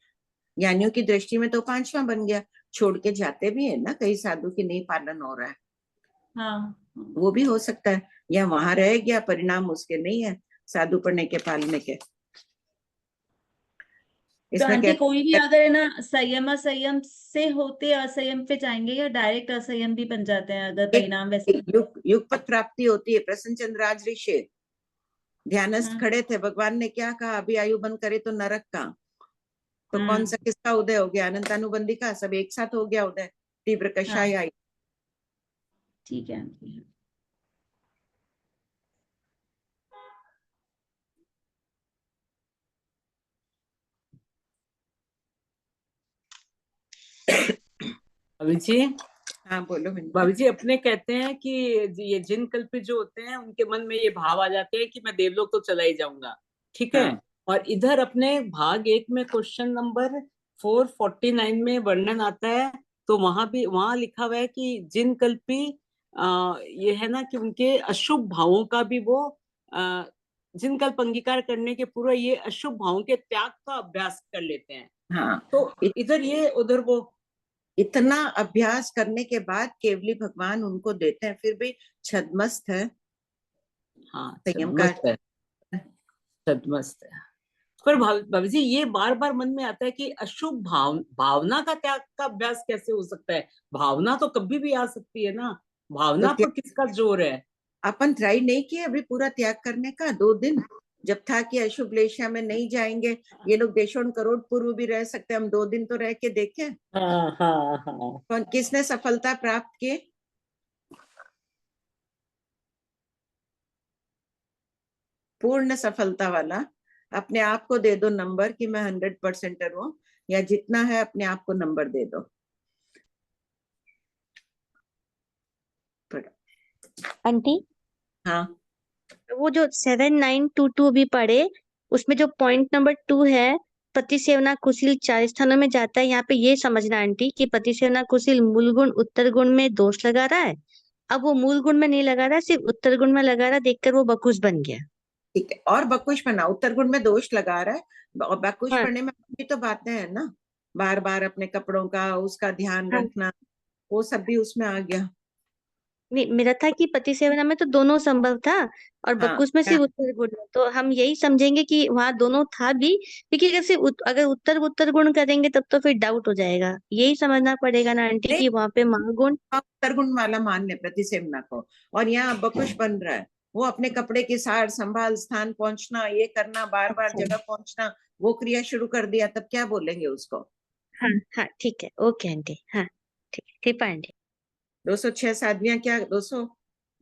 ज्ञानियों की दृष्टि में तो 5वां बन गया, छोड़ के जाते भी है ना कई साधु की नहीं पालन हो रहा है, हाँ वो भी हो सकता है, या वहां रह गया परिणाम उसके नहीं है साधुपने के पालने के। तो इसमें आंटी क्या कोई भी अगर है ना संयम असंयम से होते असंयम पे जाएंगे या डायरेक्ट असंयम भी बन जाते हैं अगर परिणाम वैसे? युगपत प्राप्ति होती है। प्रसन्न चंद्र राज ऋषि ध्यानस्थ हाँ खड़े थे, भगवान ने क्या कहा, अभी आयु बंद करे तो नरक का, तो कौन सा किसका उदय हो गया, अनंतानुबंधी का, सब एक साथ हो गया उदय, तीव्र कषाय आई। ठीक है आंटी। भाभी जी, हाँ बोलो बिंदु। भाभी जी अपने कहते हैं कि ये जिन कल्पित जो होते हैं उनके मन में ये भाव आ जाते हैं कि मैं देवलोक तो चला ही जाऊंगा, ठीक है। हाँ। और इधर अपने भाग 1 में क्वेश्चन नंबर 449 में वर्णन आता है, तो वहां लिखा हुआ है कि जिन कल्पी ये है ना कि उनके अशुभ भावों का भी वो जिन कल्प अंगीकार करने के पूर्व ये अशुभ भावों के त्याग का अभ्यास कर लेते हैं। हाँ, तो इधर ये उधर वो, इतना अभ्यास करने के बाद केवली भगवान उनको देते हैं, फिर भी छद्मस्त है। हाँ संयम का छद्मस्त है, छद्मस्त है। पर भाभी जी ये बार बार मन में आता है कि अशुभ भावना का त्याग का अभ्यास कैसे हो सकता है? भावना तो कभी भी आ सकती है ना, भावना तो पर किसका जोर है? अपन ट्राई नहीं किए अभी पूरा त्याग करने का 2 दिन, जब था कि अशुभ लेशा में नहीं जाएंगे, ये लोग देशों करोड़ पूर्व भी रह सकते, हम 2 दिन तो रह के देखें। हाँ हाँ हाँ। कौन किसने सफलता प्राप्त की? पूर्ण सफलता वाला अपने आप को दे दो नंबर कि मैं 100% हूँ, या जितना है अपने आप को नंबर दे दो। आंटी हाँ वो जो 7922 भी पढ़े, उसमें जो पॉइंट नंबर 2 है, प्रतिसेवना कुशील 4 स्थानों में जाता है। यहाँ पे ये समझना आंटी कि प्रतिसेवना कुशील मूल गुण उत्तर गुण में दोष लगा रहा है, अब वो मूल गुण में नहीं लगा रहा, सिर्फ उत्तर गुण में लगा रहा, देखकर वो बकुश बन गया। ठीक है, और बकुश बना, उत्तर गुण में दोष लगा रहा है, और बकुश हाँ पढ़ने में भी तो बातें हैं ना, बार बार अपने कपड़ों का उसका ध्यान हाँ। रखना, वो सब भी उसमें आ गया। नहीं, मेरा था कि पति सेवना में तो दोनों संभव था और हाँ बकुश में सिर्फ उत्तर गुण है, तो हम यही समझेंगे कि वहाँ दोनों था भी, क्योंकि अगर सिर्फ अगर उत्तर उत्तर गुण करेंगे तब तो फिर डाउट हो जाएगा। यही समझना पड़ेगा ना आंटी नहीं, कि वहाँ पे महागुण। उत्तर गुण वाला मान ले प्रतिसेवना को, और यहाँ बकुश बन रहा है, वो अपने कपड़े की सार संभाल, स्थान पहुंचना, ये करना, बार बार अच्छा। जगह पहुंचना, वो क्रिया शुरू कर दिया, तब क्या बोलेंगे उसको? हाँ हाँ ठीक है, ओके आंटी, हाँ ठीक है, कृपा आंटी। 206 साध्वियां क्या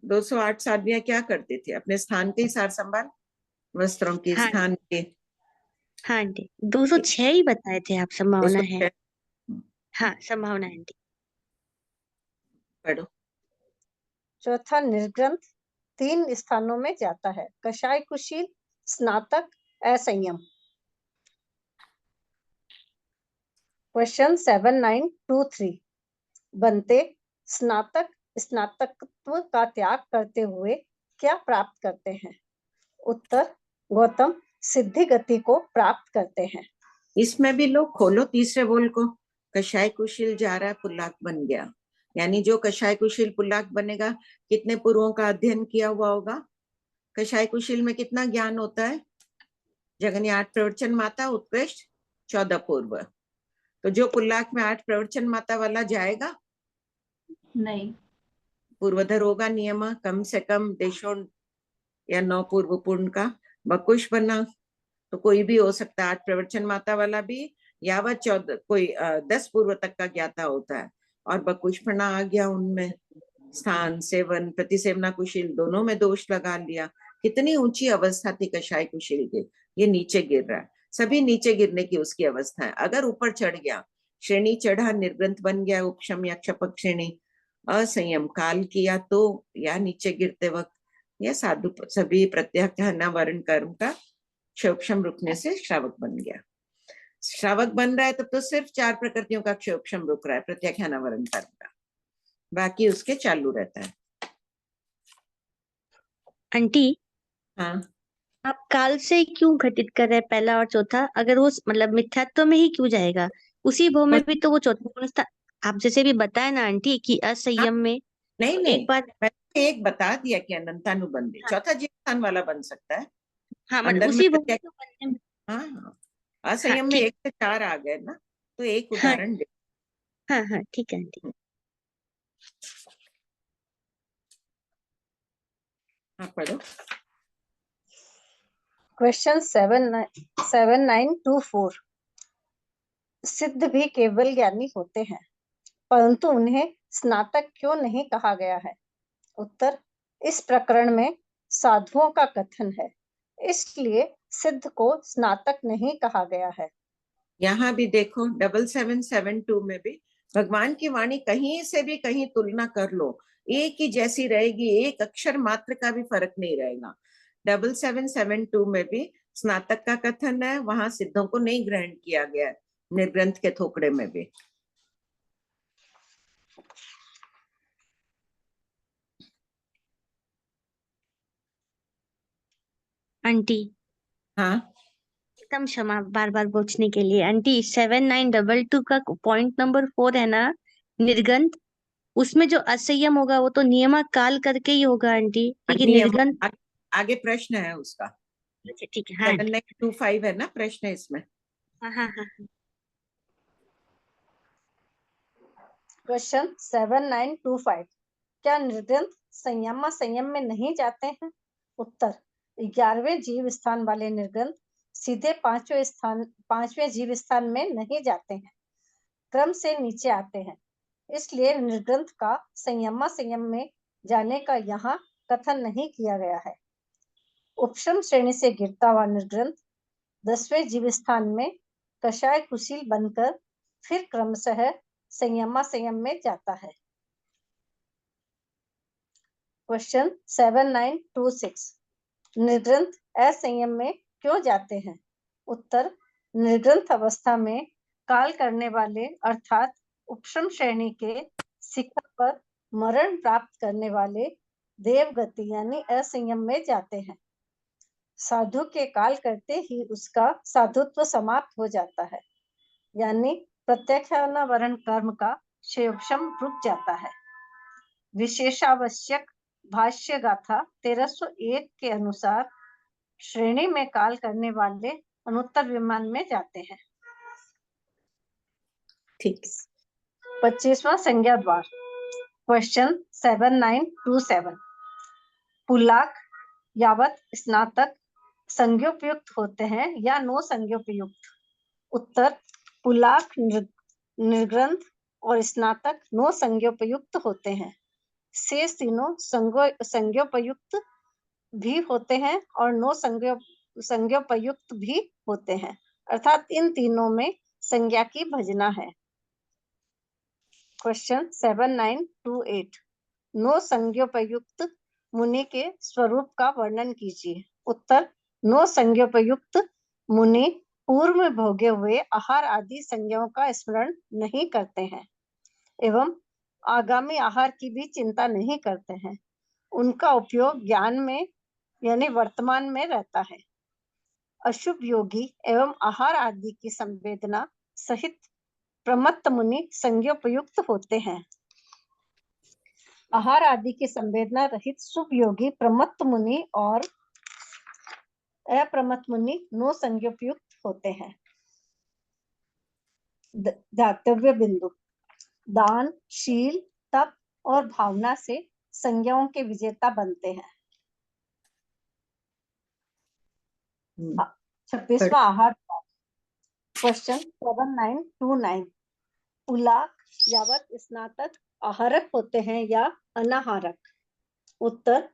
208 साध्वियां क्या करती थी? अपने स्थान की सार संभाल, वस्त्रों की, हाँ स्थान की। हाँ आंटी, 206 ही बताए थे आप, संभावना है। 206 हाँ संभावना है आंटी। पढ़ो। चौथा निर्ग्रंथ 3 स्थानों में जाता है, कषाय कुशील, स्नातक, असंयम। क्वेश्चन 7923 बनते स्नातक स्नातकत्व का त्याग करते हुए क्या प्राप्त करते हैं? उत्तर गौतम सिद्धि गति को प्राप्त करते हैं। इसमें भी लोग खोलो तीसरे बोल को, कषाय कुशील जा रहा है पुल्लाक बन गया, यानी जो कषाय कुशील पुल्लाक बनेगा कितने पूर्वों का अध्ययन किया हुआ होगा? कषाय कुशील में कितना ज्ञान होता है? जगनी 8 प्रवचन माता उत्कृष्ट 14 पूर्व, तो जो पुल्लाक में 8 प्रवचन माता वाला जाएगा, नहीं, पूर्वधर होगा नियम कम से कम देशों या 9 पूर्व पूर्ण का। बकुश बना तो कोई भी हो सकता है, 8 प्रवचन माता वाला भी, यावत 14 कोई 10 पूर्व तक का ज्ञाता होता है, और बकुशपना आ गया उनमें, स्थान सेवन प्रतिसेवना कुशील दोनों में दोष लगा लिया। कितनी ऊंची अवस्था थी कषाय कुशील की, ये नीचे गिर रहा है, सभी नीचे गिरने की उसकी अवस्था है। अगर ऊपर चढ़ गया, श्रेणी चढ़ा, निर्ग्रंथ बन गया, उपशम या क्षपक श्रेणी, असंयम काल किया तो, या नीचे गिरते वक्त, या साधु सभी प्रत्याख्यान वर्ण कर्म का क्षोक्षम रुकने से श्रावक बन गया। श्रावक बन रहा है तब तो सिर्फ 4 प्रकृतियों का क्षोक्षम रुक रहा है, प्रत्याख्यान वर्ण कर्म का, बाकी उसके चालू रहता है। आंटी हाँ आप काल से क्यों घटित कर रहे हैं पहला और चौथा? अगर वो मतलब मिथ्यात्व में ही क्यों जाएगा? उसी भाव में भी तो वो चौथा गुण था। आप जैसे भी बताए ना आंटी कि असंयम में, नहीं तो नहीं, एक बार मैंने एक बता दिया कि अनंतानुबंधी हाँ, चौथा जीव स्थान वाला बन सकता है। हाँ मतलब अंदर में उसी भाव में प्रत्येक, तो बनने में। हाँ हाँ, हाँ असंयम में ठीक। 1 से 4 आ गए ना, तो एक हाँ उदाहरण दे। हाँ हाँ ठीक है आंटी। हाँ पढ़ो। क्वेश्चन 7924। सिद्ध भी केवल ज्ञानी होते हैं, परंतु उन्हें स्नातक क्यों नहीं कहा गया है? उत्तर, इस प्रकरण में साधुओं का कथन है, इसलिए सिद्ध को स्नातक नहीं कहा गया है। यहाँ भी देखो 7772 में भी भगवान की वाणी कहीं से भी कहीं तुलना कर लो, एक ही जैसी रहेगी, एक अक्षर मात्र का भी फर्क नहीं रहेगा। 7772 में भी स्नातक का कथन है, वहां सिद्धों को नहीं ग्रहण किया गया है, निर्ग्रंथ के थोकड़े में भी। आंटी हाँ एकदम क्षमा बार बार पूछने के लिए। आंटी 7922 का पॉइंट नंबर 4 है ना, निर्गंध, उसमें जो असंयम होगा वो तो नियमा काल करके ही होगा आंटी, क्योंकि नियम निर्गंध। आगे प्रश्न है उसका। अच्छा ठीक है हाँ आंटी। 7925 है ना प्रश्न इसमें। हाँ हाँ हाँ हाँ। क्वेश्चन 7925। क्या निर्ग्रंथ संयम में नहीं जाते हैं? उत्तर, 11वें जीव स्थान वाले निर्ग्रंथ सीधे 5वें जीव स्थान में नहीं जाते हैं, क्रम से नीचे आते हैं। इसलिए निर्ग्रंथ का संयम में जाने का यहाँ कथन नहीं किया गया है। उपशम श्रेणी से गिरता हुआ निर्ग्रंथ 10वें जीव स्थान में कषाय कुशील बनकर फिर क्रमशः संयम में जाता है। क्वेश्चन 7926। निर्ग्रंथ असंयम में क्यों जाते हैं? उत्तर, निर्ग्रंथ अवस्था में काल करने वाले अर्थात उपशम श्रेणी के शिखर पर मरण प्राप्त करने वाले देवगति यानी असंयम में जाते हैं। साधु के काल करते ही उसका साधुत्व समाप्त हो जाता है, यानी प्रत्यक्षावरण कर्म का क्षयोपशम रुक जाता है। विशेषावश्यक भाष्य गाथा 1301 के अनुसार श्रेणी में काल करने वाले अनुत्तर विमान में जाते हैं। ठीक। 25वां संज्ञा द्वार। क्वेश्चन 7927। पुलाक यावत स्नातक संज्ञोपयुक्त होते हैं या नो संज्ञोपयुक्त? उत्तर, पुलाक निर्ग्रंथ और स्नातक नो संज्ञोपयुक्त होते हैं। शेष तीनों संज्ञोपयुक्त भी होते हैं और नो संज्ञोपयुक्त भी होते हैं, अर्थात इन तीनों में संज्ञा की भजना है। क्वेश्चन 7928। नो संज्ञोपयुक्त मुनि के स्वरूप का वर्णन कीजिए। उत्तर, नो संज्ञोपयुक्त मुनि पूर्व में भोगे हुए आहार आदि संज्ञाओं का स्मरण नहीं करते हैं एवं आगामी आहार की भी चिंता नहीं करते हैं। उनका उपयोग ज्ञान में यानी वर्तमान में रहता है। अशुभ योगी एवं आहार आदि की संवेदना सहित प्रमत्त मुनि संज्ञोपयुक्त होते हैं। आहार आदि की संवेदना रहित शुभ योगी प्रमत्त मुनि और अप्रमत्त मुनि नो संज्ञोपयुक्त होते हैं। दातव्य बिंदु। दान, शील, तप और भावना से संज्ञाओं के विजेता बनते हैं। 26वां आहार। क्वेश्चन 7929। पुलाक यावत स्नातक आहारक होते हैं या अनाहारक? उत्तर,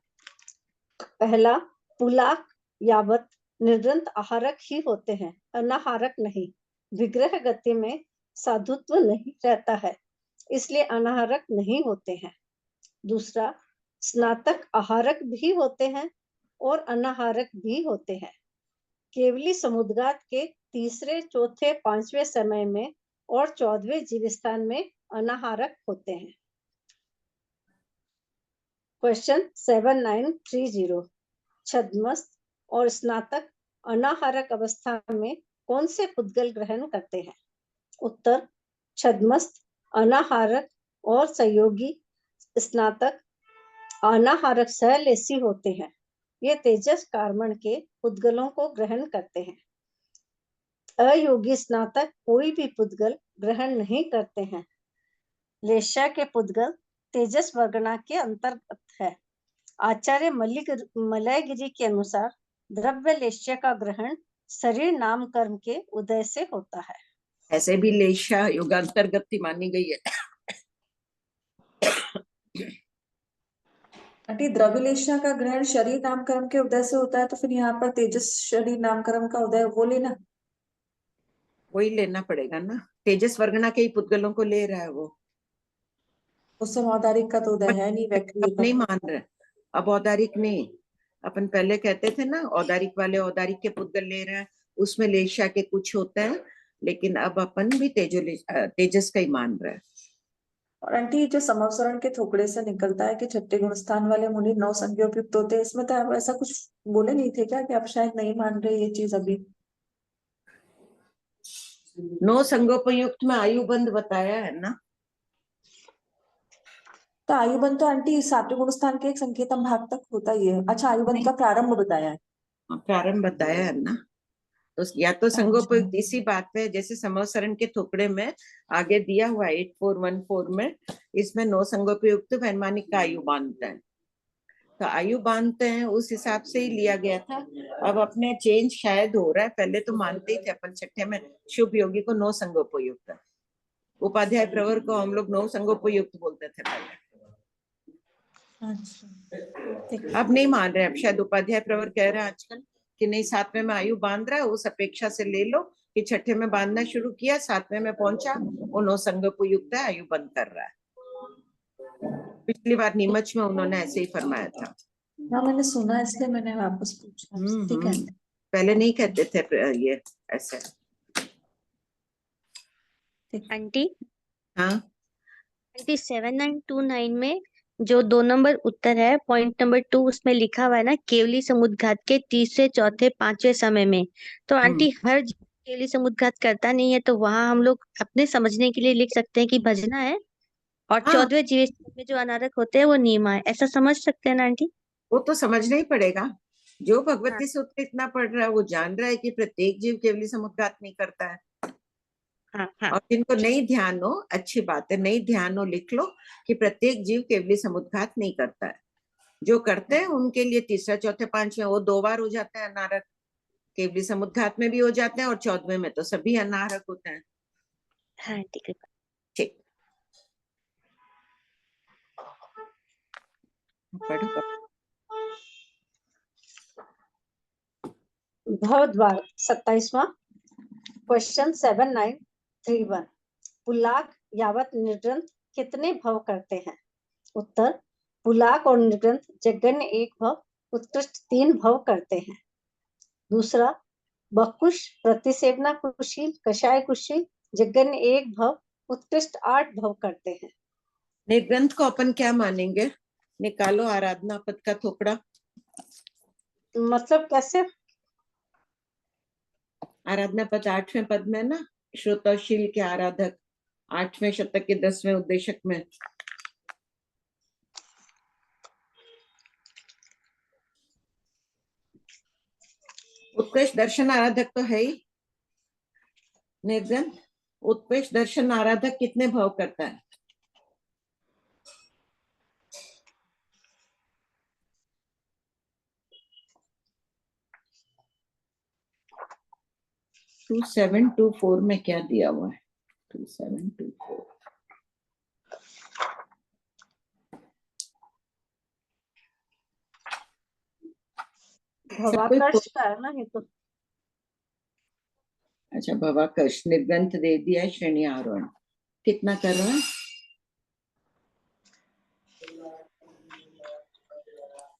पहला, पुलाक यावत निर्ग्रंथ आहारक ही होते हैं, अनाहारक नहीं। विग्रह गति में साधुत्व नहीं रहता है, इसलिए अनाहारक नहीं होते हैं। दूसरा, स्नातक आहारक भी होते हैं और अनाहारक भी होते हैं। केवली समुद्रात के तीसरे, चौथे, 5वें समय में और 14वें जीवस्थान में अनाहारक होते हैं। क्वेश्चन 7930। छद्मस्त और स्नातक अनाहारक अवस्था में कौन से पुद्गल ग्रहण करते हैं? उत्तर छद्मस्त, अनाहारक और सहयोगी स्नातक अनाहारक सहलेसी होते हैं। ये तेजस कार्बन के पुद्गलों को ग्रहण करते हैं। अयोगी स्नातक कोई भी पुद्गल ग्रहण नहीं करते हैं। लेस्या के पुद्गल तेजस वर्गना के अंतर्गत है। आचार्य मलयगिरी के अनुसार द्रव्य लेस्या का ग्रहण शरीर नाम कर्म के उदय से होता है। ऐसे भी लेशा युगांतर्गत ही मानी गई है। आंटी, द्रव्यलेशा का ग्रहण शरीर नामकरण के उदय से होता है, तो फिर यहाँ पर तेजस शरीर नामकरण का उदय वो लेना, वही लेना पड़ेगा ना। तेजस वर्गना के ही पुद्गलों को ले रहा है वो। उससे औदारिक का तो उदय है नहीं, व्यक्ति अब नहीं मान रहे, अब औदारिक नहीं। अपन पहले कहते थे ना औदारिक वाले औदारिक के पुद्गल ले रहे हैं, उसमें लेशा के कुछ होते हैं, लेकिन अब अपन भी तेजस का ही मान रहे हैं। और आंटी, जो समवसरण के थोकड़े से निकलता है कि छठे गुण स्थान वाले मुनि 9 संज्ञोपयुक्त होते हैं, इसमें तो आप ऐसा कुछ बोले नहीं थे क्या कि आप शायद नहीं मान रहे ये चीज अभी? 9 संगोपयुक्त में आयुबंध बताया है ना। तो आयुबंध तो आंटी 7वें गुण स्थान के एक संकेतम भाग तक होता ही है। अच्छा, आयुबंध का प्रारंभ बताया है। प्रारंभ बताया है ना। तो या तो संगोपयुक्त इसी बात पे, जैसे समवसरण के थोपड़े में आगे दिया हुआ 8414 में, इसमें 9 संगोपयुक्त वैमानिक का आयु बांधते हैं, तो आयु बांधते हैं उस हिसाब से ही लिया गया था। अब अपने चेंज शायद हो रहा है, पहले तो मानते ही थे अपन छठे में शुभ योगी को 9 संगोपयुक्त, उपाध्याय प्रवर को हम लोग 9 संगोपयुक्त बोलते थे पहले। अब नहीं मान रहे, अब शायद उपाध्याय प्रवर कह रहे हैं आजकल कि नहीं, 7वें में आयु बांध रहा है, उस अपेक्षा से ले लो कि छठे में बांधना शुरू किया, 7वें में पहुंचा, वो 9 संगोपयुक्त है, आयु बंद कर रहा है। पिछली बार नीमच में उन्होंने ऐसे ही फरमाया था। हाँ, मैंने सुना, इसलिए मैंने वापस पूछा। ठीक है, पहले नहीं कहते थे ये ऐसे। आंटी हाँ आंटी 7929 में जो 2 नंबर उत्तर है, पॉइंट नंबर 2, उसमें लिखा हुआ है ना केवली समुद्घात के तीसरे, चौथे, 5वें समय में। तो आंटी हर जीव केवली समुद्घात करता नहीं है, तो वहां हम लोग अपने समझने के लिए लिख सकते हैं कि भजना है, और हाँ, 14वें जीव में जो अनारक होते हैं वो नीमा है, ऐसा समझ सकते हैं ना आंटी? वो तो समझना ही पड़ेगा। जो भगवती सूत्र इतना पढ़ रहा है वो जान रहा है कि प्रत्येक जीव केवली समुद्घात नहीं करता है। हाँ। और जिनको नहीं ध्यान हो, अच्छी बात है, नहीं ध्यान हो, लिख लो कि प्रत्येक जीव केवली समुद्घात नहीं करता है। जो करते हैं उनके लिए तीसरा, चौथे, 5वें वो 2 बार हो जाते हैं अनारक, केवली समुद्घात में भी हो जाते हैं, और 14वें में तो सभी अनारक होते हैं। हाँ ठीक है। ठीक, पढ़ो। भवद्वार 27वां क्वेश्चन 7931। पुलाक यावत निर्ग्रंथ कितने भव करते हैं? उत्तर पुलाक और निर्ग्रंथ जगन्य 1 भव, उत्कृष्ट 3 भव करते हैं। दूसरा बकुश, प्रतिसेवना कुशील, कषाय कुशील जगन्य 1 भव, उत्कृष्ट 8 भव करते हैं। निर्ग्रंथ को अपन क्या मानेंगे? निकालो आराधना पद का थोपड़ा। मतलब कैसे? आराधना पद 8वें पद में ना, श्रोतशील के आराधक, 8वें शतक के 10वें उद्देशक में। उत्कृष्ट दर्शन आराधक तो है ही निर्ग्रंथ। उत्कृष्ट दर्शन आराधक कितने भाव करता है? टू 2724 में क्या दिया हुआ है? 2724 भवाकर्ष का है ना ये तो। अच्छा, भवाकर्ष निर्ग्रंथ दे दिया है, श्रेणी आरोहण कितना कर रहा है?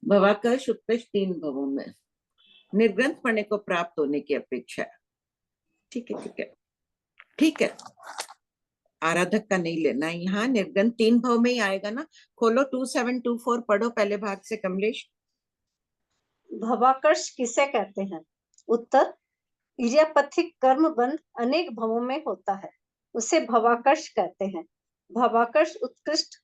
भवाकर्ष उत्कृष्ट 3 भवों में, निर्ग्रंथ पढ़ने को प्राप्त होने की अपेक्षा। ठीक है, ठीक है, ठीक है। आराधक का नहीं लेना, यहाँ निर्ग्रंथ 3 भाव में ही आएगा ना। खोलो 2724, पढ़ो पहले भाग से कमलेश। भवाकर्ष किसे कहते हैं? उत्तर, इर्यापथिक कर्म बंध अनेक भवों में होता है, उसे भवाकर्ष कहते हैं। भवाकर्ष उत्कृष्ट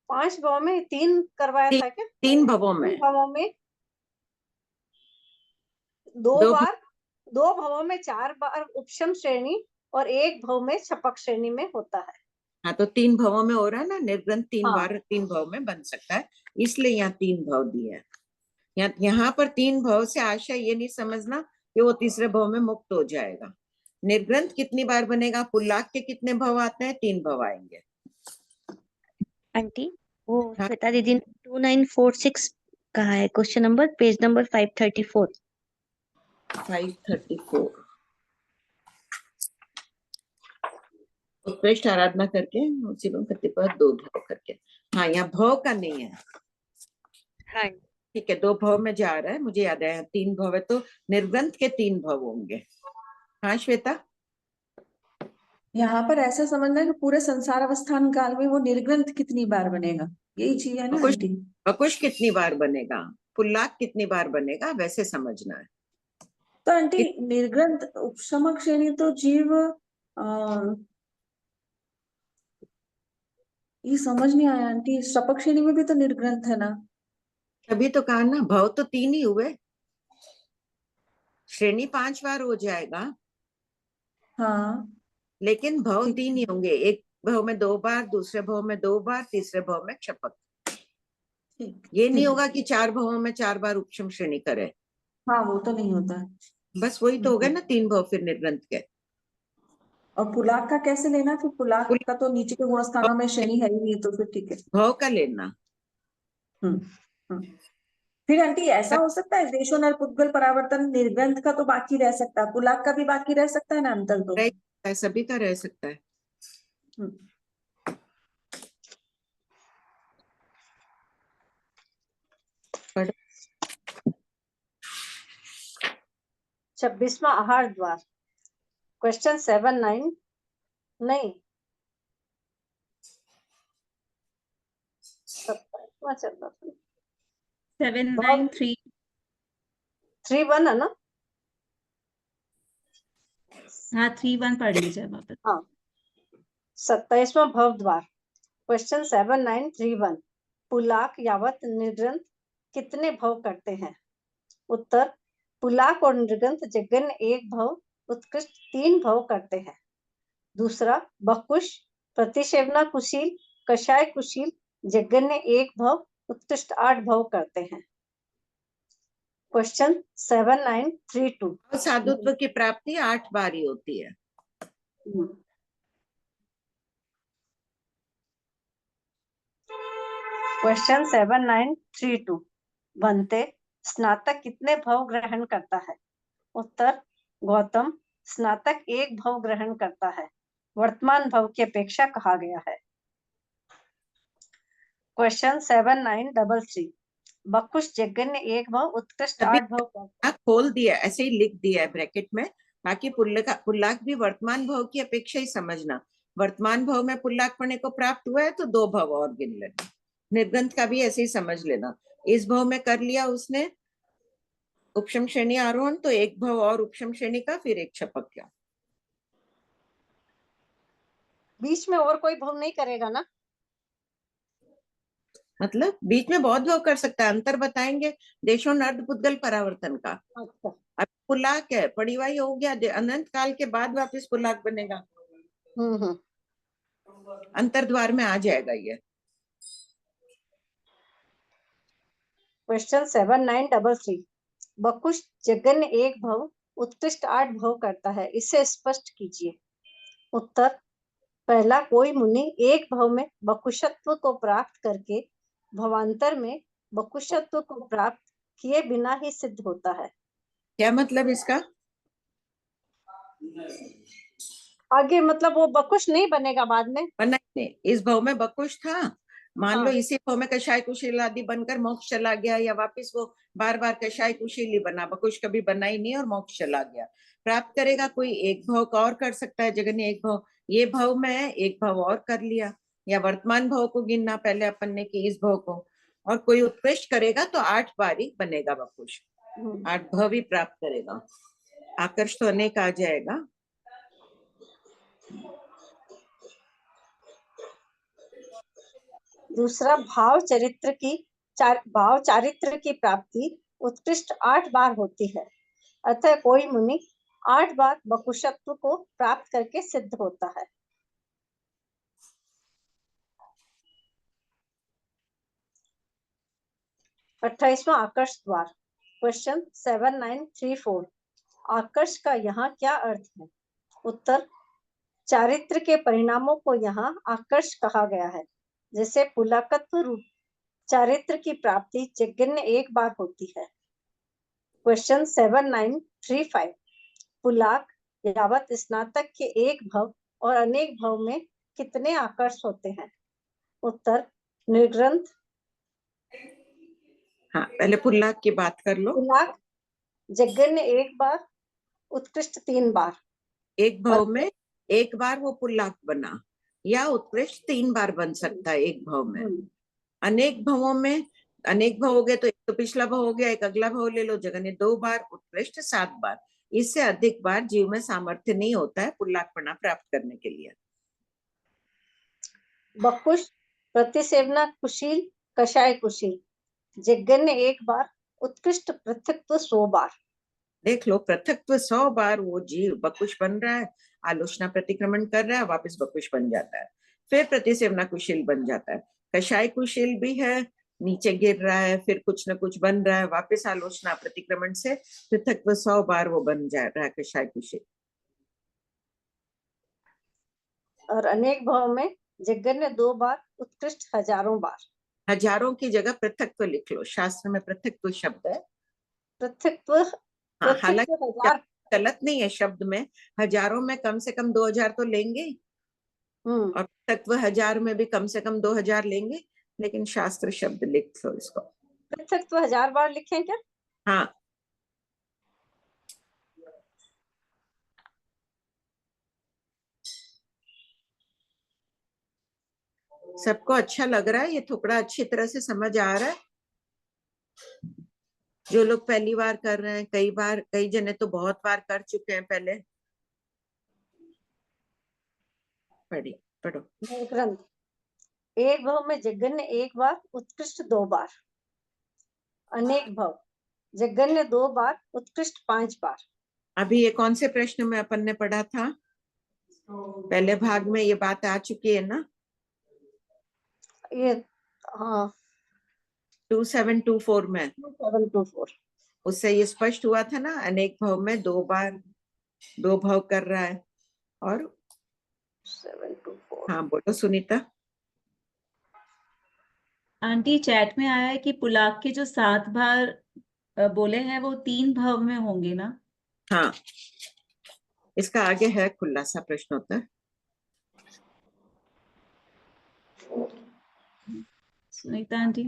5 भवों में 3 करवाया था क्या? 3 भवों 3 में भवों में 2 दो बार, 2 भवों में 4 बार उपशम श्रेणी और 1 भव में छपक श्रेणी में होता है। हाँ, तो 3 भवों में हो रहा है ना, निर्ग्रंथ 3 हाँ। बार 3 भव में बन सकता है, इसलिए यहाँ 3 भव दिए हैं। यहाँ पर 3 भव से आशा ये नहीं समझना कि वो तीसरे भव में मुक्त हो जाएगा। निर्ग्रंथ कितनी बार बनेगा? पुल्लाक के कितने भव आते हैं? 3 भव आएंगे। आंटी वो हाँ। श्वेता दीदी ने 2946 कहा है, क्वेश्चन नंबर पेज नंबर 534। 534 उत्कृष्ट आराधना करके शिवम प्रतिपद 2 भव करके। हाँ, यहाँ भव का नहीं है। हाँ ठीक है, 2 भव में जा रहा है, मुझे याद है 3 भव है, तो निर्ग्रंथ के 3 भव होंगे। हाँ श्वेता, यहाँ पर ऐसा समझना है कि पूरे संसार अवस्थान काल में वो निर्ग्रंथ कितनी बार बनेगा, यही चीज है ना बकुश आंटी? बकुश कितनी बार बनेगा, पुल्लाक कितनी बार बनेगा, वैसे समझना है। तो आंटी निर्ग्रंथ उपशमक श्रेणी तो जीव ये समझ नहीं आया आंटी, शपक श्रेणी में भी तो निर्ग्रंथ है ना? तभी तो कहा ना, भव तो 3 ही हुए, श्रेणी 5 बार हो जाएगा, हाँ लेकिन भव ठीक 3 ही होंगे। एक भव में 2 बार, दूसरे भव में 2 बार, तीसरे भव में क्षपक। ठीक ये नहीं ठीक। होगा कि 4 भवों में 4 बार उपशम श्रेणी करे, हाँ वो तो नहीं होता है। बस वही तो हो गए ना 3 भव फिर निर्ग्रंथ के। और पुलाक का कैसे लेना? फिर पुलाक पुल- का तो नीचे के गुणस्थानों में श्रेणी है ही नहीं, तो फिर ठीक है। भव का लेना। हम्म हम्म। फिर आंटी ऐसा हो सकता है देशो नर पुद्गल परावर्तन निर्ग्रंथ का तो बाकी रह सकता है, पुलाक का भी बाकी रह सकता है ना अंतर तो? रह सकता है, सभी का रह सकता है। हम्म। पढ़। 26वां आहार द्वार, क्वेश्चन 7-9 नहीं 27वां चल रहा था। 793 3-1 है ना? हाँ 3-1 पढ़ लीजिए वापस। हाँ, 27वां भव द्वार, क्वेश्चन 7-9-3-1। पुलाक यावत निर्ग्रंथ कितने भव करते हैं? उत्तर, पुलाक और निर्ग्रंथ जगन्य 1 भव, उत्कृष्ट 3 भव करते हैं। दूसरा, बकुश, प्रतिसेवना कुशील, कषाय कुशील जगन्य 1 भव, उत्कृष्ट 8 भव करते हैं। क्वेश्चन 7-9-3-2। साधुत्व की प्राप्ति 8 बार ही होती है। क्वेश्चन 7-9-3-2। बनते स्नातक कितने भव ग्रहण करता है? उत्तर, गौतम स्नातक 1 भव ग्रहण करता है, वर्तमान भव की अपेक्षा कहा गया है। क्वेश्चन 7-9-3-3। बकुश जगन्य 1 भव, उत्कृष्ट अभी 8 भव करता है। खोल दिया, ऐसे ही लिख दिया है ब्रैकेट में, बाकी पुल्लाक भी वर्तमान भव की अपेक्षा ही समझना। वर्तमान भव में पुल्लाक पढ़ने को प्राप्त हुआ है तो 2 भव और गिन लेना। निर्ग्रंथ का भी ऐसे ही समझ लेना, इस भव में कर लिया उसने उपशम श्रेणी आरोहण, तो 1 भव और उपशम श्रेणी का, फिर 1 छपक का। बीच में और कोई भव नहीं करेगा ना? मतलब बीच में बहुत भव कर सकता है, अंतर बताएंगे देशों अर्ध पुद्गल परावर्तन का। अच्छा। अब पुल्लाक है, पड़ीवाई हो गया, अनंत काल के बाद वापस पुल्लाक बनेगा, अंतर्द्वार में आ जाएगा ये। क्वेश्चन 7-9-3-3। बकुश जगन्य 1 भव, उत्कृष्ट 8 भव करता है, इसे स्पष्ट कीजिए। उत्तर, पहला, कोई मुनि 1 भव में बकुशत्व को प्राप्त करके भवांतर में बकुशत्व को प्राप्त किए बिना ही सिद्ध होता है। क्या मतलब इसका? आगे मतलब वो बकुश नहीं बनेगा बाद में? नहीं, इस भव में बकुश था, मान लो हाँ। इसी भव में कषाय कुशील आदि बनकर मोक्ष चला गया, या वापस वो बार बार कषाय कुशील ही बना, बकुश कभी बना ही नहीं और मोक्ष चला गया। प्राप्त करेगा कोई 1 भव का और कर सकता है, जगन्य 1 भव, ये भव में 1 भव और कर लिया, या वर्तमान भव को गिनना पहले अपन ने कि इस भव को, और कोई उत्कृष्ट करेगा तो 8 बार ही बनेगा वपुष, 8 भव ही प्राप्त करेगा। आकर्ष तो अनेक आ जाएगा। दूसरा, भाव चारित्र की प्राप्ति उत्कृष्ट 8 बार होती है, अतः कोई मुनि 8 बार वपुषत्व को प्राप्त करके सिद्ध होता है। अट्ठाईसवां आकर्ष द्वार, क्वेश्चन 7934। आकर्ष का यहाँ क्या अर्थ है? उत्तर, चारित्र के परिणामों को यहाँ आकर्ष कहा गया है। जैसे पुलाकत्व रूप चारित्र की प्राप्ति यज्ञ एक बार होती है। क्वेश्चन 7935। पुलाक यावत स्नातक के एक भव और अनेक भव में कितने आकर्ष होते हैं? उत्तर, निर्ग्रंथ। हाँ, पहले पुल्लाक की बात कर लो। पुलाक यज्ञ एक बार, उत्कृष्ट 3 बार। एक भव में एक बार वो पुल्लाक बना, या उत्कृष्ट 3 बार बन सकता है एक भव में। अनेक भवों में, अनेक भव हो गए तो एक तो पिछला भव हो गया, एक अगला भव ले लो, जगन्य 2 बार, उत्कृष्ट 7 बार। इससे अधिक बार जीव में सामर्थ्य नहीं होता है पुल्लाकपना प्राप्त करने के लिए। वपुष, प्रतिसेवना कुशील, कषाय कुशील, यज्ञ एक बार, उत्कृष्ट पृथक्त्व 100 बार। देख लो, पृथक्त्व 100 बार वो जीव बकुश बन रहा है, आलोचना प्रतिक्रमण कर रहा है, वापस बकुश बन जाता है, फिर प्रतिसेवना कुशील बन जाता है। कषाय कुशील भी है, नीचे गिर रहा है, फिर कुछ न कुछ बन रहा है, वापस आलोचना प्रतिक्रमण से पृथक्त्व 100 बार वो बन जा रहा है कषाय कुशील। और अनेक भाव में यज्ञ 2 बार, उत्कृष्ट हजारों बार। हजारों की जगह पृथक्त्व लिख लो, शास्त्र में पृथक्त्व शब्द है। पृथक्त्व, हाँ, हालांकि हजार। गलत नहीं है शब्द में, हजारों में कम से कम 2000 तो लेंगे, और पृथक्त्व 1000 में भी कम से कम 2000 लेंगे, लेकिन शास्त्र शब्द लिख लो इसको। पृथक्त्व 1000 बार लिखें क्या? हाँ, सबको अच्छा लग रहा है? ये थोड़ा अच्छी तरह से समझ आ रहा है? जो लोग पहली बार कर रहे हैं, कई बार, कई जने तो बहुत बार कर चुके हैं पहले। पढ़ो। ग्रंथ, एक भव में यज्ञ एक बार, उत्कृष्ट 2 बार। अनेक भव, यज्ञ 2 बार, उत्कृष्ट 5 बार। अभी ये कौन से प्रश्न में अपन ने पढ़ा था? पहले भाग में ये बात आ चुकी है ना? ये हाँ, 2724 में 2724। उससे ये स्पष्ट हुआ था ना, अनेक भव में 2 बार 2 भव कर रहा है। और 724। हाँ, बोलो सुनीता। आंटी, चैट में आया है कि पुलाक के जो 7 बार बोले हैं वो 3 भाव में होंगे ना? हाँ, इसका आगे है खुला सा प्रश्नोत्तर। सुनीता आंटी।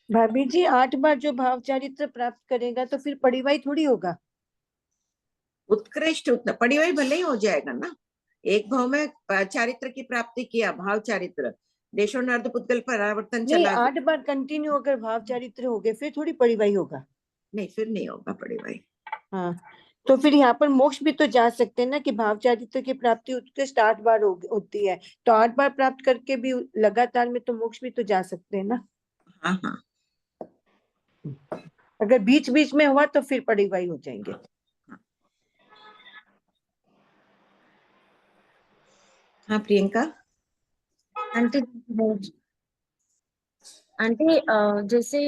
भाभी जी, 8 बार जो भाव चारित्र प्राप्त करेगा तो फिर परिवाही थोड़ी होगा। उत्कृष्ट परिवाही भले ही हो जाएगा ना। एक भाव में चारित्र की प्राप्ति किया, भाव चारित्र, देशों अर्ध पुद्गल परावर्तन नहीं, चला 8 बार कंटिन्यू अगर भाव चारित्र हो गए फिर थोड़ी परिवाही होगा। नहीं, फिर नहीं होगा परिवाही। हाँ, तो फिर यहाँ पर मोक्ष भी तो जा सकते हैं ना, कि भाव चारित्र की प्राप्ति उत्कृष्ट 8 बार होती है, तो 8 बार प्राप्त करके भी लगातार में तो मोक्ष भी तो जा सकते हैं ना। हाँ हाँ, अगर बीच बीच में हुआ तो फिर परिवाही हो जाएंगे। हाँ प्रियंका। आंटी, जैसे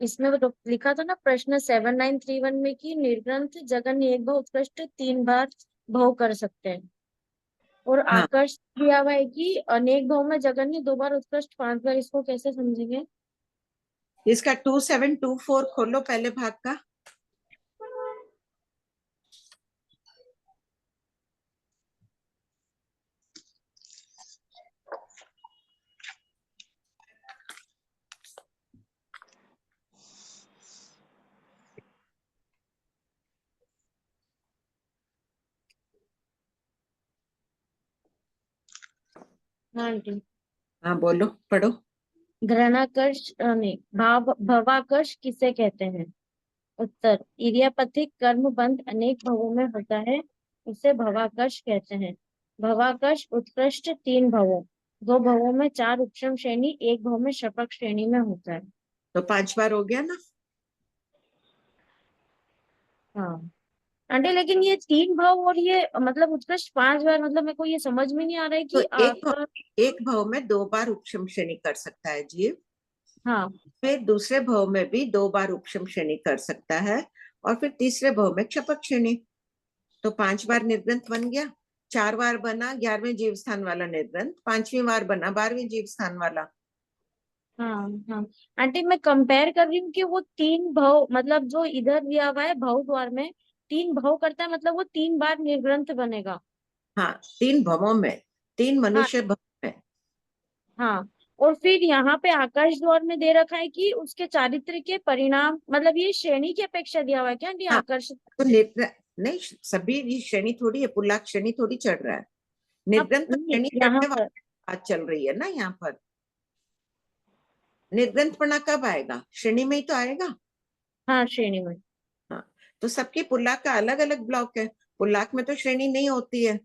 इसमें वो लिखा था ना प्रश्न 7931 में कि निर्ग्रंथ जगन्य एक भाव उत्कृष्ट 3 बार भाव कर सकते हैं, और हाँ, आकर्ष दिया हुआ है कि अनेक भाव में जगन्य 2 बार उत्कृष्ट 5 बार। इसको कैसे समझेंगे? इसका 2724 खोलो पहले भाग का। हाँ आंटी। हाँ बोलो, पढ़ो। ग्रहणाकर्ष नहीं, भवाकर्ष किसे कहते हैं? उत्तर, इरियापथिक कर्मबंध अनेक भवों में होता है, उसे भवाकर्ष कहते हैं। भवाकर्ष उत्कृष्ट 3 भवों, 2 भवों में 4 उपशम श्रेणी, 1 भव में शपक श्रेणी में होता है। तो 5 बार हो गया ना। हाँ आंटी, लेकिन ये 3 भाव और ये मतलब उत्कृष्ट 5 बार, मतलब मेरे को ये समझ में नहीं आ रहा है तो कि आपका। एक भाव में 2 बार उपशम श्रेणी कर सकता है जीव, हाँ फिर दूसरे भाव में भी 2 बार उपशम श्रेणी कर सकता है, और फिर तीसरे भाव में क्षपक श्रेणी। तो 5 बार निर्ग्रंथ बन गया, 4 बार बना 11वें जीव स्थान वाला निर्ग्रंथ, 5वीं बार बना 12वें जीव स्थान वाला। हाँ हाँ आंटी, मैं कंपेयर कर रही हूँ कि वो 3 भाव, मतलब जो इधर दिया हुआ है भाव द्वार में 3 भाव करता है, मतलब वो 3 बार निर्ग्रंथ बनेगा। हाँ, 3 भवों में, 3 हाँ मनुष्य भव में। हाँ, और फिर यहाँ पे आकाश द्वार में दे रखा है कि उसके चारित्र के परिणाम, मतलब ये श्रेणी की अपेक्षा दिया हुआ है क्या आंटी? हाँ, आकर्ष तो नहीं, सभी ये श्रेणी थोड़ी है, पुल्लाक श्रेणी थोड़ी चढ़ रहा है। निर्ग्रंथ श्रेणी यहाँ चढ़ने पर वाली बात चल रही है ना यहाँ पर। निर्ग्रंथपना कब आएगा? श्रेणी में ही तो आएगा। हाँ श्रेणी में। हाँ, तो सबकी पुल्लाक का अलग अलग ब्लॉक है, पुल्लाक में तो श्रेणी नहीं होती है।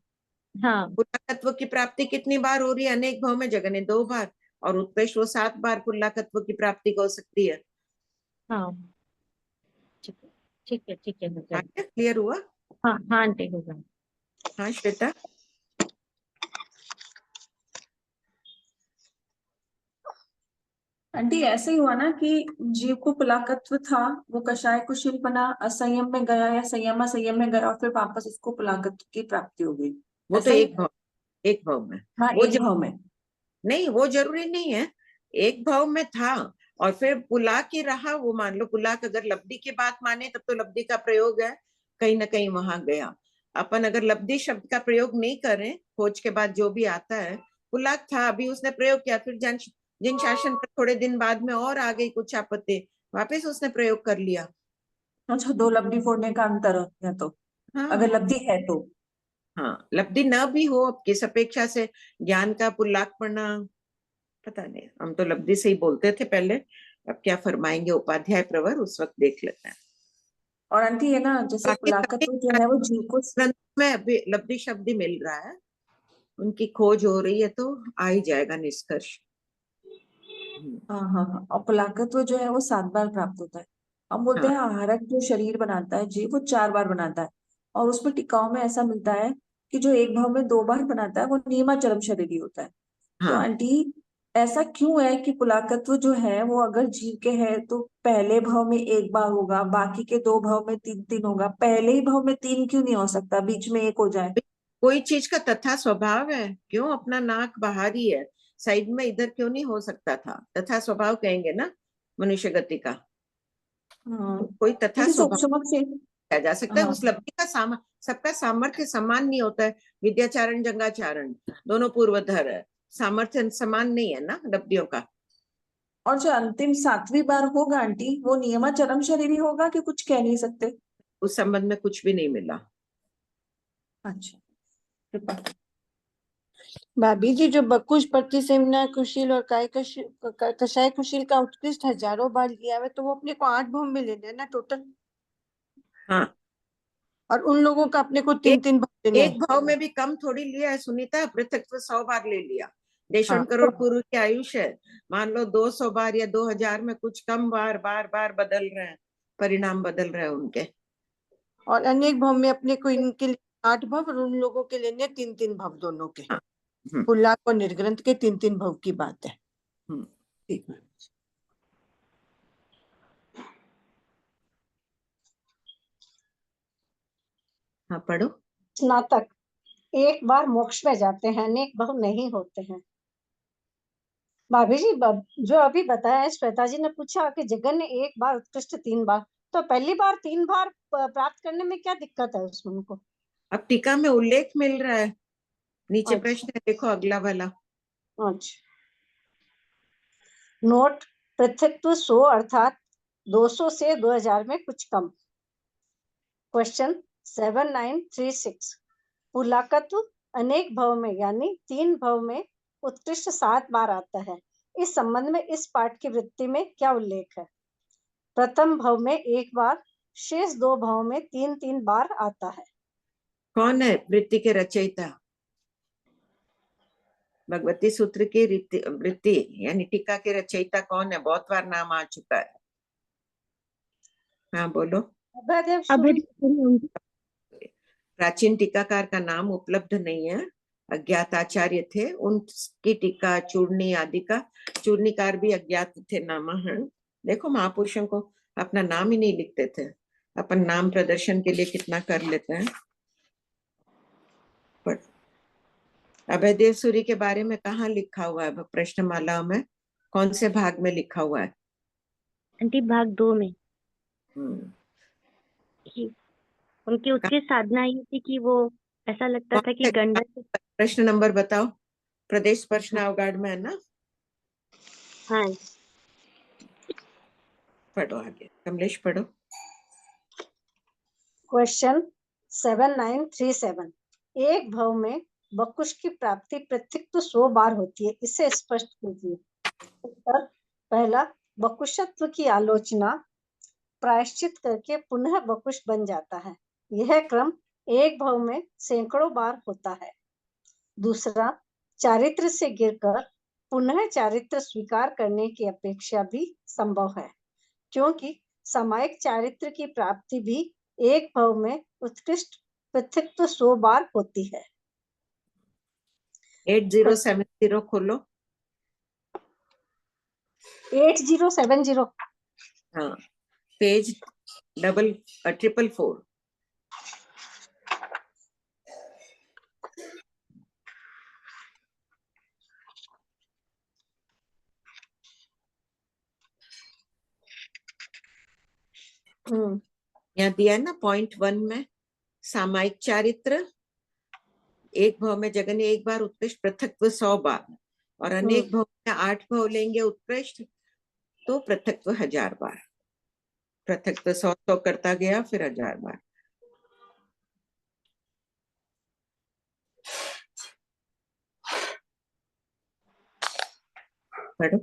हाँ पुल्लाकत्व की प्राप्ति कितनी बार हो रही है? अनेक भाव में जगह ने 2 बार, और उत्कृष्ट वो 7 बार पुल्लाकत्व की प्राप्ति हो सकती है। हाँ ठीक है ठीक है ठीक है, मतलब क्लियर हुआ? हाँ हाँ आंटी होगा। हाँ श्वेता। आंटी ऐसे ही हुआ ना कि जीव को पुलाकत्व था, वो कषाय कुशील बना, असंयम में गया या संयम असंयम में गया, और फिर वापस उसको पुलाकत्व की प्राप्ति हो गई। वो तो ऐसा ही? एक भाव में। हाँ, वो एक भाव में। नहीं, वो जरूरी नहीं है, एक भाव में था और फिर पुलाक ही रहा। वो मान लो पुलाक अगर लब्धि की बात माने तब तो लब्धि का प्रयोग है, कहीं ना कहीं वहां गया। अपन अगर लब्धि शब्द का प्रयोग नहीं करें, खोज के बाद जो भी आता है, पुलाक था, अभी उसने प्रयोग किया, फिर जिन शासन पर थोड़े दिन बाद में और आ गई कुछ आपत्ति, वापस उसने प्रयोग कर लिया। अच्छा, 2 लब्धि फोड़ने का अंतर है तो, हाँ अगर लब्धि है तो। हाँ, लब्धि न भी हो, अब किस अपेक्षा से ज्ञान का पुल्लाक पढ़ना, पता नहीं, हम तो लब्धि से ही बोलते थे पहले, अब क्या फरमाएंगे उपाध्याय प्रवर, उस वक्त देख लेते हैं। और आंटी है ना, जैसे बाकी पुलाकत्व जो है वो जीव को। ग्रंथ में अभी लब्धि शब्द ही मिल रहा है, उनकी खोज हो रही है तो आ ही जाएगा निष्कर्ष। हाँ हाँ हाँ, और पुलाकत्व जो है वो 7 बार प्राप्त होता है। हम बोलते हाँ हैं आहारक जो शरीर बनाता है जीव, वो 4 बार बनाता है, और उसमें टिकाऊ में ऐसा मिलता है कि जो एक भाव में 2 बार बनाता है वो नियमाचरम शरीरी होता है। तो हाँ, आंटी ऐसा क्यों है कि पुलाकत्व जो है वो अगर जीव के है तो पहले भाव में 1 बार होगा, बाकी के 2 भाव में 3 होगा, पहले ही भाव में 3 क्यों नहीं हो सकता, बीच में 1 हो जाए? कोई चीज का तथा स्वभाव है, क्यों अपना नाक बाहर ही है, साइड में इधर क्यों नहीं हो सकता था? तथा स्वभाव कहेंगे ना मनुष्य गति का, हाँ, कोई तथा क्योंकि स्वभाव सूक्ष्म से। किया जा सकता है। हाँ, उस लब्धि का सबका सामर्थ्य समान नहीं होता है। विद्याचारण जंगाचारण दोनों पूर्वधर है, सामर्थ्य समान नहीं है ना लब्धियों का। और जो अंतिम 7वीं बार होगा आंटी, वो नियमाचरम शरीरी होगा कि कुछ कह नहीं सकते? उस संबंध में कुछ भी नहीं मिला। अच्छा, कृपा। भाभी जी, जो बकुश प्रतिसेमना कुशील और कषाय कुशील का उत्कृष्ट हजारों बार लिया हुआ है, तो वो अपने को 8 भाव में ले लेना टोटल, हाँ, और उन लोगों का अपने को 3-3 भाव लेने एक भाव में भी कम थोड़ी लिया है सुनीता, पृथक 100 बार ले लिया। देशण हाँ, करोड़ पूर्व की आयुष्य है, मान लो 200 बार या 2000 में कुछ कम बार बार बार बदल रहे हैं, परिणाम बदल रहे हैं उनके। और अनेक भाव में अपने को इनके लिए 8 भाव और उन लोगों के लेने 3-3 भाव, दोनों के। हाँ, पुल्लाक और निर्ग्रंथ के 3-3 भाव की बात है। ठीक है। हाँ पढ़ो। स्नातक, एक बार मोक्ष में जाते हैं, अनेक भाव नहीं होते हैं। भाभी जी, जो अभी बताया है, श्वेता जी ने पूछा कि जगन ने 1 बार उत्कृष्ट 3 बार, तो पहली बार 3 बार प्राप्त करने में क्या दिक्कत है उसमें उनको? अब टीका में उल्लेख मिल रहा है, नीचे अच्छा। प्रश्न है, देखो अगला वाला। अच्छा, नोट, पृथक्त्व 100 अर्थात 200 से 2000 में कुछ कम। क्वेश्चन 7936, पुलाकत्व अनेक भव में यानी 3 भव में उत्कृष्ट 7 बार आता है, इस संबंध में इस पाठ की वृत्ति में क्या उल्लेख है? प्रथम भव में एक बार, शेष दो भव में 3-3 बार आता है। कौन है वृत्ति के रचयिता? भगवती सूत्र की वृत्ति यानी टीका के रचयिता कौन है? बहुत बार नाम आ चुका है। हाँ बोलो। अभयदेव सूरी। प्राचीन टीकाकार का नाम उपलब्ध नहीं है, अज्ञात आचार्य थे, उनकी टीका चूर्णी आदि का, चूर्णीकार भी अज्ञात थे नामहरण। देखो महापुरुषों को अपना नाम ही नहीं लिखते थे, अपन नाम प्रदर्शन के लिए कितना कर लेते हैं। पर अभयदेव सूरी के बारे में कहाँ लिखा हुआ है प्रश्नमाला में? कौन से भाग में लिखा हुआ है? आंटी भाग 2 में कि उनकी उत्कृष्ट साधना ये थी कि वो ऐसा लगता था कि गंडक। प्रश्न नंबर बताओ। प्रदेश स्पर्श अवगाढ़ में है ना? हाँ पढ़ो आगे, कमलेश पढ़ो। क्वेश्चन 7937। एक भव में बकुश की प्राप्ति प्रत्यक्ष 100 बार होती है, इसे स्पष्ट कीजिए। उत्तर पहला, बकुशत्व की आलोचना प्रायश्चित करके पुनः बकुश बन जाता है। यह क्रम एक भव में सैकड़ों बार होता है। दूसरा, चारित्र से गिरकर पुनः चारित्र स्वीकार करने की अपेक्षा भी संभव है, क्योंकि सामायिक चारित्र की प्राप्ति भी एक भव में उत्कृष्ट पृथक्त्व 100 बार होती है। 8070 खोलो। 8070। हाँ, पेज 444। यहाँ दिया है ना पॉइंट 1 में, सामायिक चारित्र एक भव में जगन्य एक बार, उत्कृष्ट पृथक्त्व 100 बार, और अनेक भव में 8 भव लेंगे उत्कृष्ट तो पृथक्त्व 1000 बार। पृथक्त्व 100 करता गया, फिर 1000 बार। पढ़ो।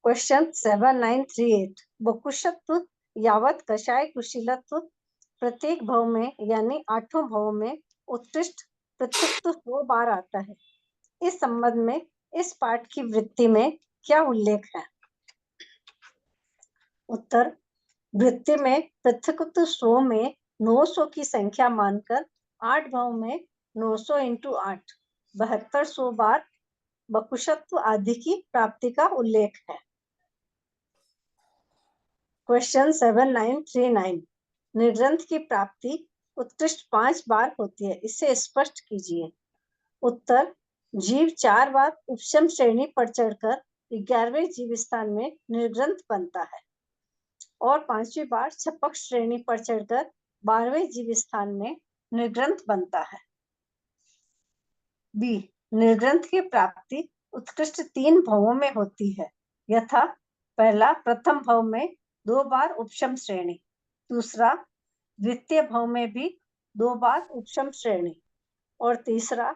क्वेश्चन 7938। बकुशत्व यावत कषाय कुशीलत्व प्रत्येक भव में यानी 8 भव में उत्कृष्ट पृथक्त्व 100 बार आता है। इस संबंध में इस पाठ की वृत्ति में क्या उल्लेख है? उत्तर, वृत्ति में पृथक्त्व 100 में 900 की संख्या मानकर 8 भव में 900 × 8 7200 बार बकुशत्व आदि की प्राप्ति का उल्लेख है। क्वेश्चन 7939। निर्ग्रंथ की प्राप्ति उत्कृष्ट 5 बार होती है, इसे स्पष्ट कीजिए। उत्तर, जीव 4 बार उपशम श्रेणी पर चढ़कर 11वें जीव स्थान में निर्ग्रंथ बनता है और 5वीं बार छपक श्रेणी पर चढ़कर 12वें जीव स्थान में निर्ग्रंथ बनता है। बी, निर्ग्रंथ की प्राप्ति उत्कृष्ट 3 भवों में होती है, यथा पहला, प्रथम भव में 2 बार उपशम श्रेणी, दूसरा द्वितीय भव में भी 2 बार उपशम श्रेणी, और तीसरा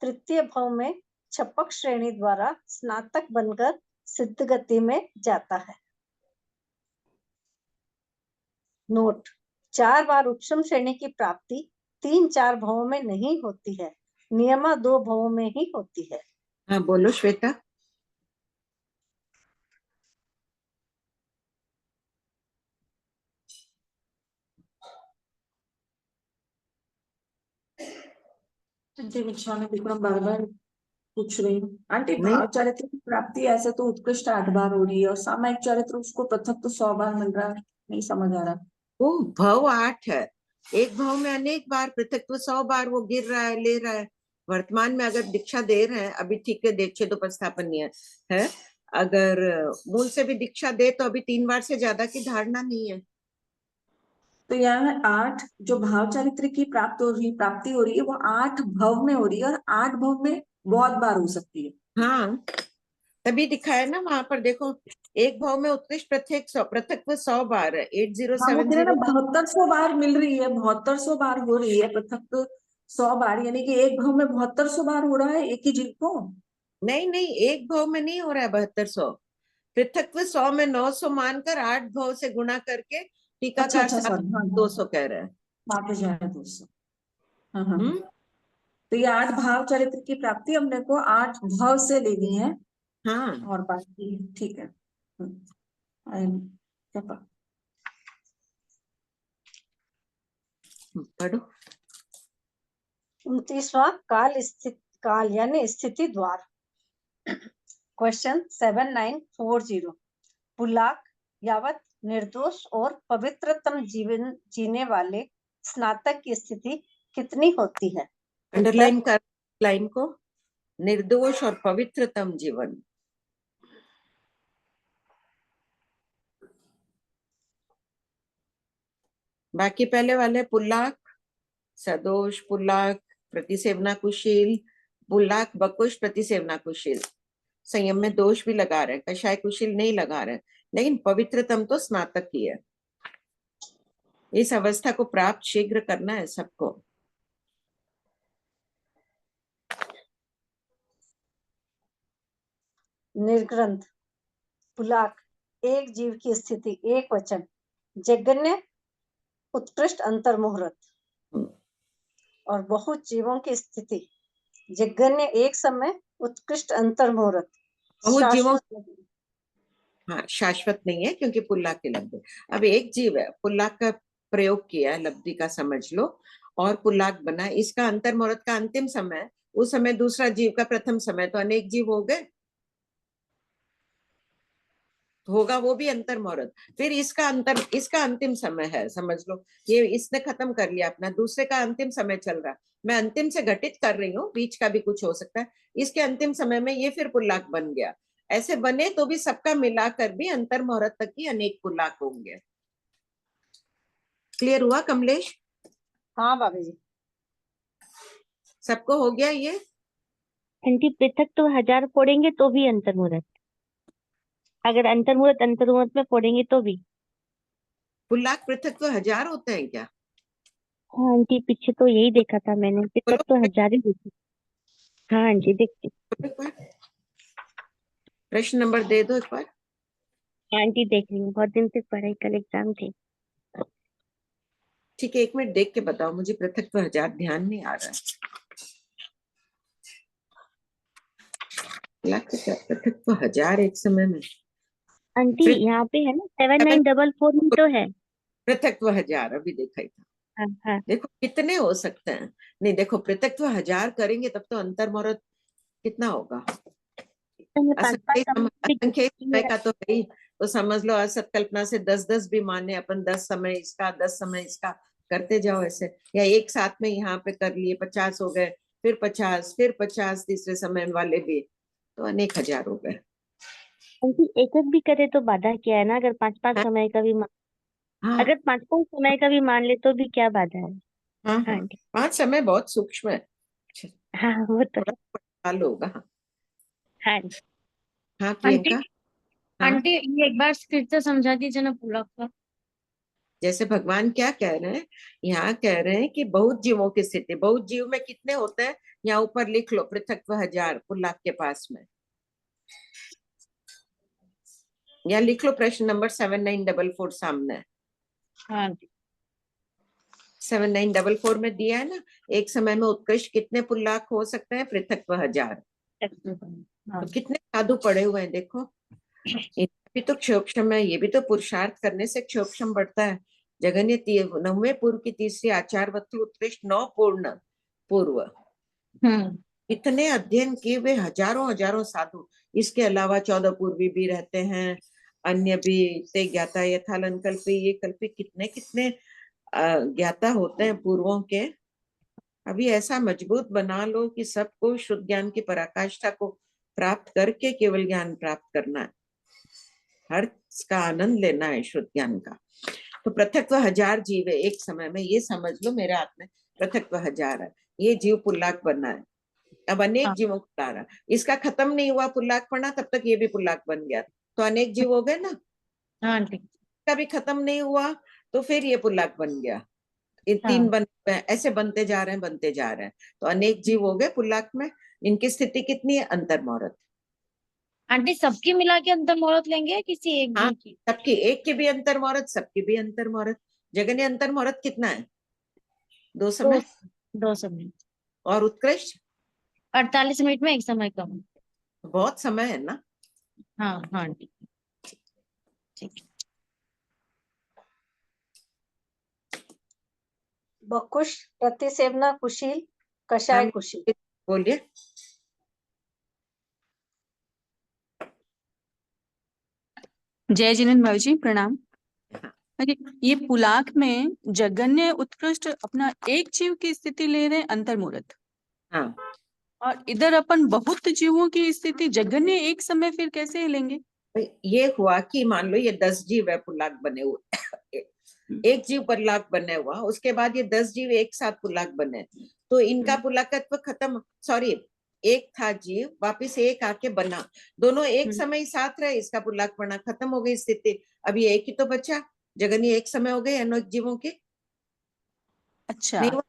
तृतीय भव में छपक श्रेणी द्वारा स्नातक बनकर सिद्ध गति में जाता है। नोट, 4 बार उपशम श्रेणी की प्राप्ति 3-4 भवों में नहीं होती है, नियमा 2 भवों में ही होती है। हाँ बोलो श्वेता। बार बार पूछ रही हूँ आंटी। भाव चरित्र की प्राप्ति ऐसे तो उत्कृष्ट 8 बार हो रही है और सामायिक चरित्र उसको पृथक तो 100 बार मिल रहा है, नहीं समझ आ रहा। वो भव 8 है, एक भव में अनेक बार पृथक्त्व 100 बार वो गिर रहा है, ले रहा है। वर्तमान में अगर दीक्षा दे रहे हैं, अभी ठीक है दीक्षित उपस्थापन है, अगर मूल से भी दीक्षा दे तो अभी 3 बार से ज्यादा की धारणा नहीं है। तो यहाँ 8 जो भाव चरित्र की प्राप्ति हो रही है वो 8 भव में हो रही है और 8 भव में बहुत बार हो सकती है। हाँ तभी दिखाया ना वहां पर, देखो एक भाव में उत्कृष्ट पृथक्त्व 100 बार है, 8070। 7200 बार मिल रही है, 7200 बार हो रही है पृथक्त्व 100 बार, यानी कि एक भव में 7200 बार हो रहा है एक ही जीव को। नहीं नहीं, एक भव में नहीं हो रहा है 7200। पृथक्व 100 में 900 मानकर 8 भव से गुणा करके अच्छा टीकाकार अच्छा, सॉरी, हाँ 200 कह रहे हैं। माफ कीजिए, 200। हाँ हाँ। हम्म। तो ये 8 भाव चरित्र की प्राप्ति हमने को 8 भाव से लेनी है, हाँ और बाकी ठीक है। पढ़ो। 29वां काल यानी स्थिति द्वार। क्वेश्चन 7940। पुलाक यावत निर्दोष और पवित्रतम जीवन जीने वाले स्नातक की स्थिति कितनी होती है? अंडरलाइन कर लाइन को, निर्दोष और पवित्रतम जीवन। बाकी पहले वाले पुल्लाक, सदोष, पुल्लाक, प्रतिसेवना कुशील, पुल्लाक बकुश, प्रतिसेवना कुशील। संयम में दोष भी लगा रहे, कषाय कुशील नहीं लगा रहे, लेकिन पवित्रतम तो स्नातक ही है। इस अवस्था को प्राप्त शीघ्र करना है सबको। निर्ग्रंथ पुलाक एक जीव की स्थिति, एक वचन, जगन्य उत्कृष्ट अंतर मुहूर्त। और बहुत जीवों की स्थिति, जगन्य एक समय उत्कृष्ट अंतर मुहूर्त, बहुत जीवों, शाश्वत। हाँ शाश्वत नहीं है क्योंकि पुल्लाक की लब्धि। अब एक जीव है, पुल्लाक का प्रयोग किया है, लब्धि का समझ लो, और पुल्लाक बना, इसका अंतर मुहूर्त का अंतिम समय, उस समय दूसरा जीव का प्रथम समय, तो अनेक जीव हो गए, होगा वो भी अंतर मुहूर्त। फिर इसका अंतिम समय है, समझ लो ये इसने खत्म कर लिया अपना, दूसरे का अंतिम समय चल रहा, मैं अंतिम से घटित कर रही हूँ, बीच का भी कुछ हो सकता है, इसके अंतिम समय में ये फिर पुल्लाक बन गया। ऐसे बने तो भी सबका मिलाकर भी अंतर मुहूर्त तक ही अनेक पुल्लाक होंगे। क्लियर हुआ कमलेश? हाँ भाभी जी। सबको हो गया ये? आंटी पृथक तो 1000 फोड़ेंगे तो भी अंतर मुहूर्त, अगर अंतर मुहूर्त में फोड़ेंगे तो भी। पुल्लाक पृथक तो 1000 होते हैं क्या? हाँ आंटी, पीछे तो यही देखा था मैंने, पृथक तो 1000 ही देखी। हाँ आंटी देखती। प्रश्न नंबर दे दो एक बार। आंटी देख रही हूँ, बहुत दिन से पढ़ाई, कल एग्जाम थे। ठीक है, 1 मिनट देख के बताओ मुझे, पृथक तो 1000 ध्यान नहीं आ रहा है। पृथक तो 1000 एक समय में। आंटी यहाँ पे है ना 7944 में तो है। पृथक तो 1000 अभी देखा ही था। हाँ हाँ। देखो कितने हो सकते हैं, नहीं देखो पृथक तो 1000 करेंगे तब तो अंतर मुहूर्त कितना होगा? तो 5-5 असंख्य समय का तो है ही, तो समझ लो असत कल्पना से 10-10 भी माने अपन, 10 समय इसका 10 समय इसका करते जाओ ऐसे, या एक साथ में यहाँ पे कर लिए 50 हो गए, फिर 50, फिर 50 तीसरे समय वाले भी, तो अनेक हजार हो गए। एक एक भी करे तो बाधा क्या है ना, अगर 5-5 समय का भी हाँ अगर 5-5 समय का भी मान ले तो भी क्या बाधा है। हाँ हाँ हाँ, आंटी। 5 समय बहुत सूक्ष्म है, हाँ वो तो थोड़ा ख्याल होगा। हाँ आंटी। हाँ प्रियंका। हाँ, आंटी ये एक बार फिर से समझा दीजिए ना पुलाक का। जैसे भगवान क्या कह रहे हैं, यहाँ कह रहे हैं कि बहुत जीवों की स्थिति, बहुत जीव में कितने होते हैं, यहाँ ऊपर लिख लो पृथक्व 1000 पुल्लाक के पास में, या लिख लो प्रश्न नंबर 7944 सामने। हाँ 7944 में दिया है ना, एक समय में उत्कृष्ट कितने पुल्लाक हो सकते हैं? पृथक्व 1000। हाँ तो कितने साधु पड़े हुए हैं देखो, भी तो क्षोक्षम है, ये भी तो पुरुषार्थ करने से क्षोक्षम बढ़ता है। जगन्य 9वें पूर्व की तीसरी आचार वस्तु उत्कृष्ट 9 पूर्ण पूर्व, इतने अध्ययन किए हुए हजारों हजारों साधु, इसके अलावा 14 पूर्वी भी रहते हैं, अन्य भी ते ज्ञाता यथालन कल्पी, ये कल्पी कितने कितने ज्ञाता होते हैं पूर्वों के। अभी ऐसा मजबूत बना लो कि सबको शुद्ध ज्ञान की पराकाष्ठा को प्राप्त करके केवल ज्ञान प्राप्त करना है, हर का आनंद लेना है शुद्ध ज्ञान का। तो पृथक्व 1000 जीव है एक समय में, ये समझ लो मेरे हाथ में पृथक्व 1000 है, ये जीव पुल्लाक बनना है। अब अनेक जीवों को ला रहा, इसका खत्म नहीं हुआ पुल्लाक पढ़ना तब तक ये भी पुल्लाक बन गया, तो अनेक जीव हो गए ना। हाँ आंटी। इसका भी खत्म नहीं हुआ तो फिर ये पुल्लाक बन गया, ये तीन हाँ। बनते हैं, ऐसे बनते जा रहे हैं। तो अनेक जीव हो गए पुल्लाक में। इनकी स्थिति कितनी है? अंतर्मुहूर्त। आंटी सबकी मिला के अंतर मुहूर्त लेंगे या किसी एक हाँ, जीव की? सबकी, एक की भी अंतर्मुहूर्त, सबकी भी अंतर्मुहूर्त। जगन्य अंतर्मुहूर्त कितना है? 2 दो समय। 2 समय। और उत्कृष्ट 48 मिनट में एक समय कम। बहुत समय है ना। हाँ हाँ आंटी, ठीक है। बकुश, प्रतिसेवना कुशील, कषाय हम कुशील। बोलिए। जय जिनेन्द्र जी, प्रणाम। अरे, ये पुलाक में जगन्य उत्कृष्ट अपना एक जीव की स्थिति ले रहे हैं अंतर्मुहूर्त, हाँ, और इधर अपन बहुत जीवों की स्थिति जगन्य एक समय फिर कैसे लेंगे? भाई ये हुआ कि मान लो ये 10 जीव है पुल्लाक बने हुए, एक जीव पुल्लाक बने हुआ, उसके बाद ये 10 जीव एक साथ पुल्लाक बने, तो इनका पुल्लाकत्व खत्म। सॉरी, एक था जीव, वापिस एक आके बना, दोनों एक समय साथ रहे, इसका पुल्लाक बना, खत्म हो गई स्थिति। अब ये एक ही तो बचा, जगन्य एक समय हो गए अनेक जीवों के। अच्छा, नहीं हुआ?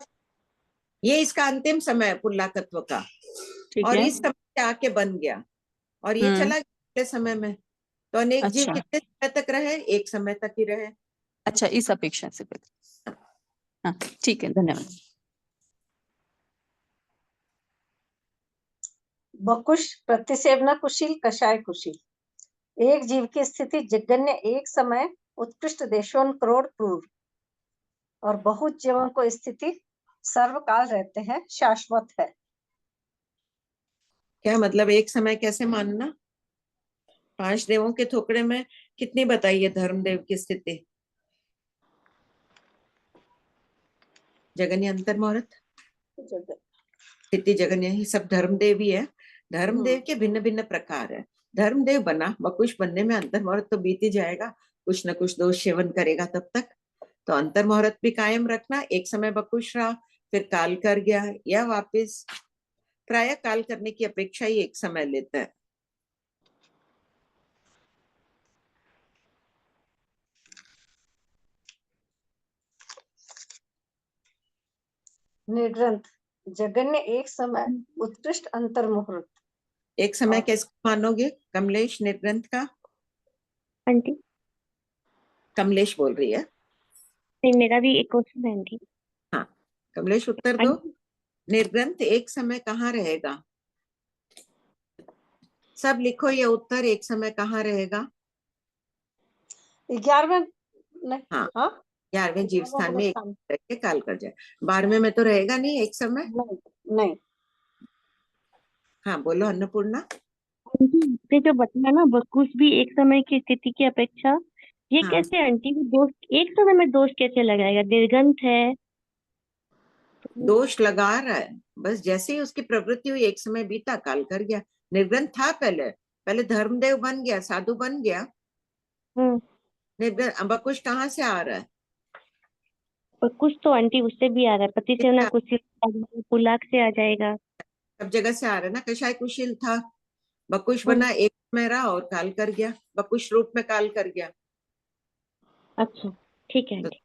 ये इसका अंतिम समय है पुल्लाकत्व का, ठीक और है। इस समय पे आके बन गया, और ये चला गया अगले समय में। तो अनेक जीव अच्छा कितने समय तक रहे? एक समय तक ही रहे। अच्छा, इस अपेक्षा से फिर हाँ, ठीक है, धन्यवाद। बकुश, प्रतिसेवना कुशील, कषाय कुशील। एक जीव की स्थिति जगन्य एक समय, उत्कृष्ट देशों करोड़ क्रूर, और बहुत जीवों को स्थिति सर्वकाल रहते हैं, शाश्वत है। क्या मतलब एक समय कैसे मानना? 5 देवों के थोकड़े में कितनी बताइए धर्मदेव की स्थिति? जगन्य अंतर्मुहूर्त स्थिति जगन्य ही, सब धर्मदेव ही है। धर्मदेव के भिन्न भिन्न प्रकार है। धर्मदेव बना, बकुश बनने में अंतर्मुहूर्त तो बीत ही जाएगा, कुछ न कुछ दोष सेवन करेगा तब तक। तो अंतर्मुहूर्त भी कायम रखना। एक समय बकुश रहा, फिर काल कर गया, या वापिस, प्राय काल करने की अपेक्षा ही एक समय लेता है। निर्ग्रंथ, जगन्य एक समय, उत्कृष्ट अंतर्मुहूर्त। एक समय कैसे मानोगे कमलेश निर्ग्रंथ का? आंटी कमलेश बोल रही है। नहीं, मेरा भी एक क्वेश्चन है आंटी। हाँ, कमलेश उत्तर दो। आंटी निर्ग्रंथ एक समय कहाँ रहेगा? सब लिखो ये उत्तर, एक समय कहाँ रहेगा? 11वें नहीं, हाँ, हाँ 11वें जीव स्थान में एक स्थान। करके काल कर जाए। 12वें में तो रहेगा नहीं एक समय। नहीं नहीं, हाँ बोलो अन्नपूर्णा। आंटी, ये जो बताया ना बकुश भी एक समय की स्थिति की अपेक्षा, ये हाँ, कैसे आंटी? वो दोष एक समय में दोष कैसे लगाएगा? निर्गंथ है। दोष लगा रहा है, बस जैसे ही उसकी प्रवृत्ति हुई एक समय बीता, काल कर गया। निर्ग्रंथ था पहले, पहले धर्मदेव बन गया, साधु बन गया। हम्म निर्ग्रंथ अंबकुश कहाँ से आ रहा है? बकुश तो आंटी उससे भी आ रहा है, पति सेवना कुशील पुलाक से आ जाएगा। सब जगह से आ रहा है ना। कषाय कुशील था, बकुश हम्म, बना, एक समय रहा और काल कर गया, बकुश रूप में काल कर गया। अच्छा ठीक है तो आंटी।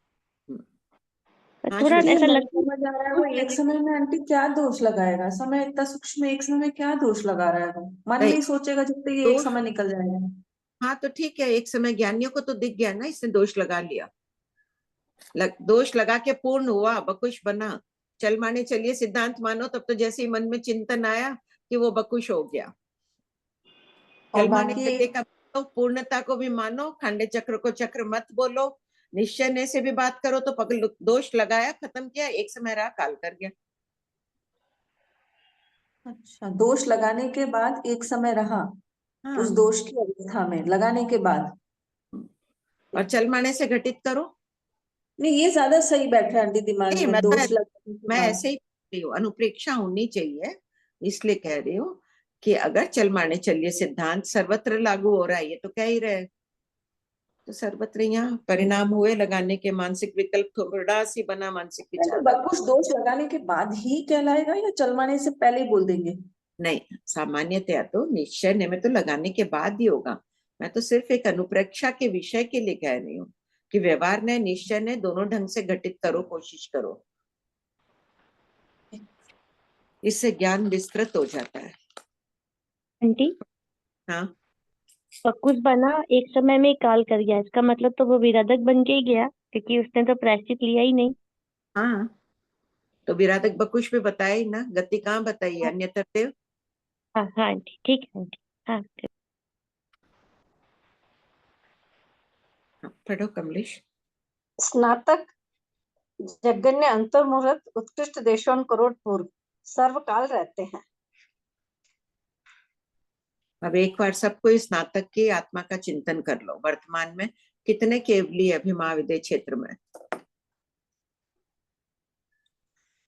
हाँ थोड़ा मुझे श्रुति। ये ऐसा नहीं लगता समझ आ रहा है, वो एक समय में आंटी क्या दोष लगाएगा? समय इतना सूक्ष्म, एक समय में क्या दोष लगा रहा है? वो मन में भाई ही सोचेगा जब तक ये एक दोष, समय निकल जाएगा। हाँ तो ठीक है, एक समय ज्ञानियों को तो दिख गया ना, इसने दोष लगा लिया। दोष लगा के पूर्ण हुआ, बकुश बना। चल माने चलिए सिद्धांत मानो, तब तो जैसे ही मन में चिंतन आया कि वो बकुश हो गया। और चल माने बाकी चलिए का तो पूर्णता को भी मानो, खांडे चक्र को चक्र मत बोलो, निश्चय से भी बात करो, तो पकड़ दोष लगाया, खत्म किया, एक समय रहा, काल कर गया। अच्छा, दोष लगाने के बाद एक समय रहा, उस हाँ, दोष की अवस्था में लगाने के बाद। और चल माने से घटित करो। नहीं, ये ज्यादा सही बैठ रहा है आंटी दिमाग नहीं, में, दोष लगाने के मैं बाद। ऐसे ही कह रही हूँ, अनुप्रेक्षा होनी चाहिए, इसलिए कह रही हूँ कि अगर चल माने चलिए सिद्धांत सर्वत्र लागू हो रहा है, ये तो कह ही रहे, तो सर्वत्र यहाँ परिणाम हुए लगाने के, मानसिक विकल्प थोड़ा सी बना, मानसिक नहीं, तो विचार बना। बकुश दोष लगाने के बाद ही कहलाएगा या चलवाने से पहले ही बोल देंगे? नहीं, सामान्यतया तो निश्चय में तो लगाने के बाद ही होगा। मैं तो सिर्फ एक अनुप्रेक्षा के विषय के लिए कह रही हूँ, कि व्यवहार ने निश्चय ने दोनों ढंग से घटित करो, कोशिश करो, इससे ज्ञान विस्तृत हो जाता है। आंटी हाँ, पक्कुस बना एक समय में काल कर गया, इसका मतलब तो वो विराधक बन के ही गया, क्योंकि उसने तो प्रायश्चित लिया ही नहीं। हाँ, तो विराधक बकुश में बताया ही ना, गति कहाँ बताई है, अन्यतर देव। हाँ हाँ आंटी, ठीक है आंटी। हाँ हाँ, पढ़ो कमलेश। स्नातक जगन्य अंतर्मुहूर्त उत्कृष्ट देशों करोड़ पूर्व सर्वकाल रहते हैं। अब एक बार सबको स्नातक की आत्मा का चिंतन कर लो। वर्तमान में कितने केवली अभिमाविदय क्षेत्र में?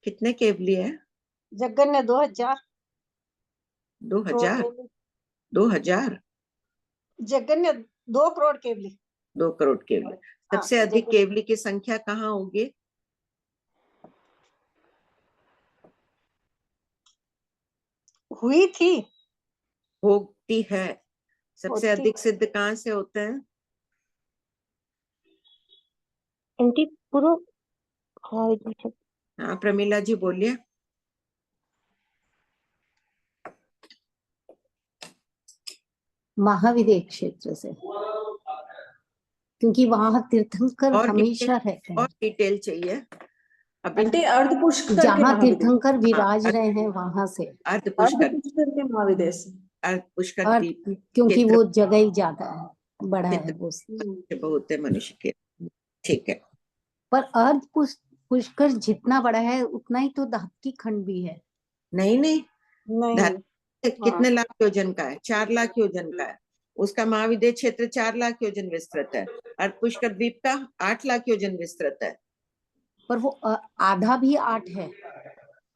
कितने केवली है? जगन्य 2000 2000? 2000? जगन्य 2 करोड़ केवली। 2 करोड़ केवली। सबसे अधिक जगन्य। केवली की संख्या कहाँ होगी? हुई थी, होती है। सबसे होती। अधिक सिद्ध कहाँ से होते हैं? आंटी पूरा। हाँ जी। हाँ, प्रमीला जी बोलिए। महाविद्य क्षेत्र से, क्योंकि वहां तीर्थंकर और हमेशा रहते हैं। और डिटेल चाहिए अभी। आंटी अर्ध पुष्कर के जहाँ महाविद्य, तीर्थंकर विराज रहे हैं वहां से। अर्ध अर्ध पुष्कर, पुष्कर के महाविद्य से। अर्ध पुष्कर और द्वीप क्योंकि क्षेत्र वो जगह ही ज्यादा है, बड़ा है वो। बहुत है मनुष्य के। ठीक है, पर अर्ध पुष्कर जितना बड़ा है उतना ही तो धात्की खंड भी है। नहीं नहीं, नहीं। कितने लाख योजन का है? 4 लाख योजन का है। उसका महाविद्य क्षेत्र 4 लाख योजन विस्तृत है। अर्ध पुष्कर द्वीप का 8 लाख योजन विस्तृत है। पर वो आधा भी 8 है।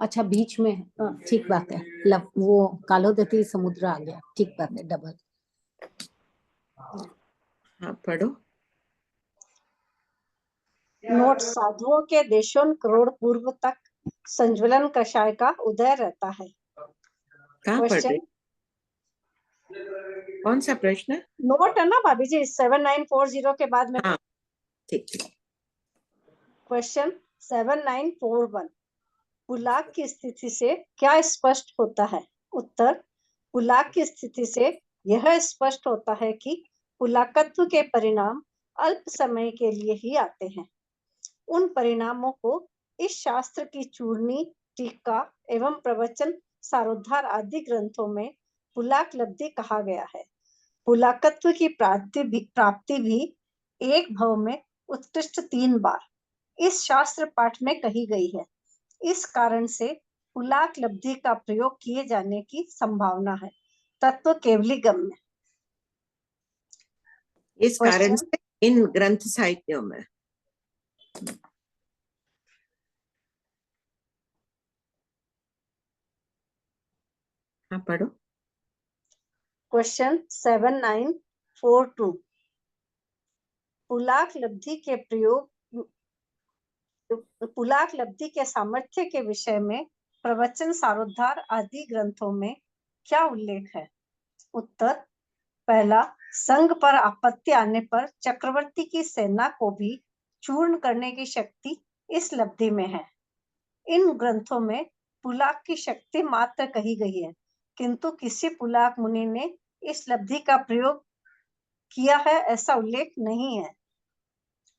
अच्छा बीच में ठीक बात है, वो कालोदती समुद्र आ गया, ठीक बात है, डबल। हाँ पढ़ो। नोट साधुओं के देशों करोड़ पूर्व तक संज्वलन कषाय का उदय रहता है। कहाँ पढ़ रहे? क्वेश्चन, कौन सा प्रश्न? नोट है ना भाभी जी, 7940 के बाद में। हाँ ठीक ठीक। क्वेश्चन 7941 पुलाक की स्थिति से क्या स्पष्ट होता है? उत्तर, पुलाक की स्थिति से यह स्पष्ट होता है कि पुलाकत्व के परिणाम अल्प समय के लिए ही आते हैं। उन परिणामों को इस शास्त्र की चूर्णी, टीका एवं प्रवचन, सारोद्धार आदि ग्रंथों में पुलाक लब्धि कहा गया है। पुलाकत्व की प्राप्ति भी एक भव में उत्कृष्ट 3 बार इस शास्त्र पाठ में कही गई है। इस कारण से पुलाक लब्धि का प्रयोग किए जाने की संभावना है। तत्व केवली गम्य। इस कारण से इन ग्रंथ साहित्यों में हाँ पढ़ो। क्वेश्चन 7942 पुलाक लब्धि के प्रयोग, पुलाक लब्धि के सामर्थ्य के विषय में प्रवचन, सारोद्धार आदि ग्रंथों में क्या उल्लेख है? उत्तर, पहला, संघ पर आपत्ति आने पर चक्रवर्ती की सेना को भी चूर्ण करने की शक्ति इस लब्धि में है। इन ग्रंथों में पुलाक की शक्ति मात्र कही गई है, किंतु किसी पुलाक मुनि ने इस लब्धि का प्रयोग किया है ऐसा उल्लेख नहीं है।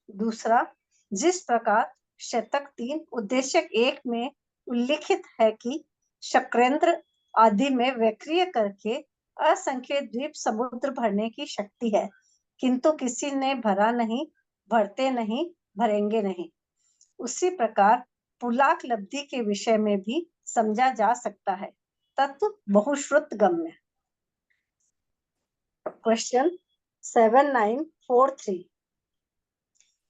दूसरा, जिस प्रकार शतक 3 उद्देश्य 1 में उल्लिखित है कि शक्रेंद्र आदि में वैक्रिय करके असंख्य द्वीप समुद्र भरने की शक्ति है, किंतु किसी ने भरा नहीं, भरते नहीं, भरेंगे नहीं। उसी प्रकार पुलाक लब्धि के विषय में भी समझा जा सकता है। तत्व बहुश्रुत गम्य। क्वेश्चन 7943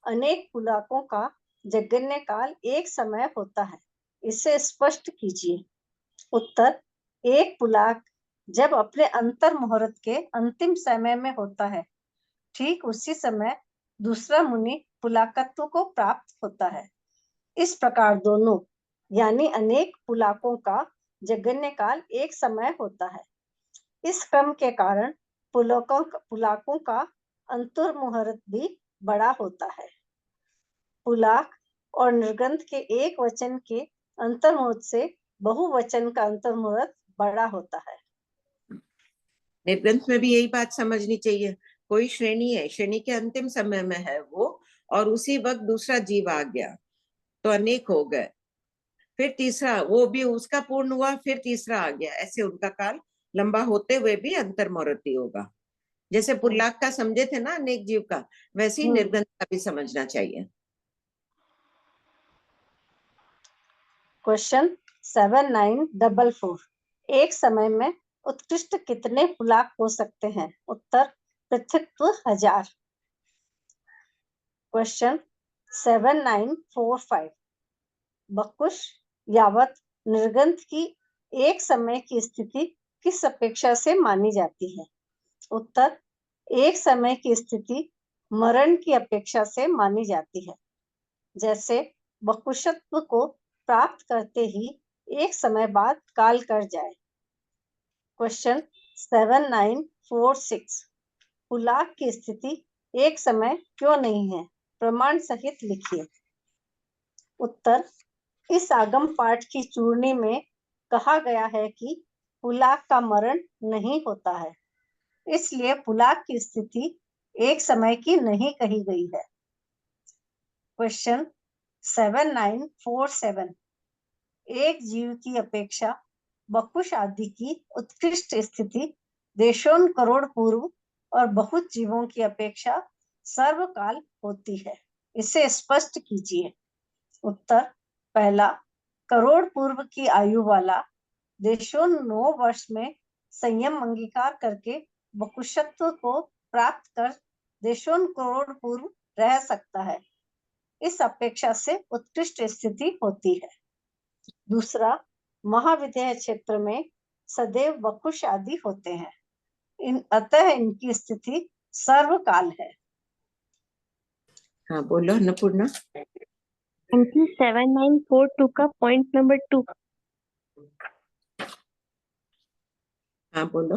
अनेक पुलाकों का जगन्य काल एक समय होता है, इसे स्पष्ट कीजिए। उत्तर, एक पुलाक जब अपने अंतर मुहूर्त के अंतिम समय में होता है, ठीक उसी समय दूसरा मुनि पुलाकत्व को प्राप्त होता है। इस प्रकार दोनों यानी अनेक पुलाकों का जगन्य काल एक समय होता है। इस क्रम के कारण पुलाकों का अंतर मुहूर्त भी बड़ा होता है। पुलाक और निर्गंध के एक वचन के अंतर्मुहूर्त से बहुवचन का अंतर्मुहूर्त बड़ा होता है। निर्ग्रंथ में भी यही बात समझनी चाहिए। कोई श्रेणी है, श्रेणी के अंतिम समय में है वो, और उसी वक्त दूसरा जीव आ गया तो अनेक हो गए, फिर तीसरा, वो भी उसका पूर्ण हुआ, फिर तीसरा आ गया, ऐसे उनका काल लंबा होते हुए भी अंतर्मुहूर्ती होगा। जैसे पुल्लाक का समझे थे ना अनेक जीव का, वैसे ही निर्गंध का भी समझना चाहिए। क्वेश्चन 7944, एक समय में उत्कृष्ट कितने पुलाक हो सकते हैं? उत्तर पृथक्त्व 1000। क्वेश्चन 7945, बकुश यावत निर्गंध की एक समय की स्थिति किस अपेक्षा से मानी जाती है? उत्तर एक समय की स्थिति मरण की अपेक्षा से मानी जाती है। जैसे बकुशत्व को प्राप्त करते ही एक समय बाद काल कर जाए। क्वेश्चन 7946, पुलाक की स्थिति एक समय क्यों नहीं है? प्रमाण सहित लिखिए। उत्तर, इस आगम पाठ की चूर्णी में कहा गया है कि पुलाक का मरण नहीं होता है, इसलिए पुलाक की स्थिति एक समय की नहीं कही गई है। क्वेश्चन 7947, एक जीव की अपेक्षा बकुश आदि की उत्कृष्ट स्थिति देशों करोड़ पूर्व और बहुत जीवों की अपेक्षा सर्वकाल होती है, इसे स्पष्ट कीजिए। उत्तर, पहला, करोड़ पूर्व की आयु वाला देशों 9 वर्ष में संयम अंगीकार करके बकुशत्व को प्राप्त कर देशों करोड़ पूर्व रह सकता है, इस अपेक्षा से उत्कृष्ट स्थिति होती है। दूसरा, महाविदेह क्षेत्र में सदैव बकुश आदि होते हैं, अतः इनकी स्थिति सर्वकाल है। हाँ बोलो अन्नपूर्णा। 7942 का पॉइंट नंबर 2। हाँ बोलो।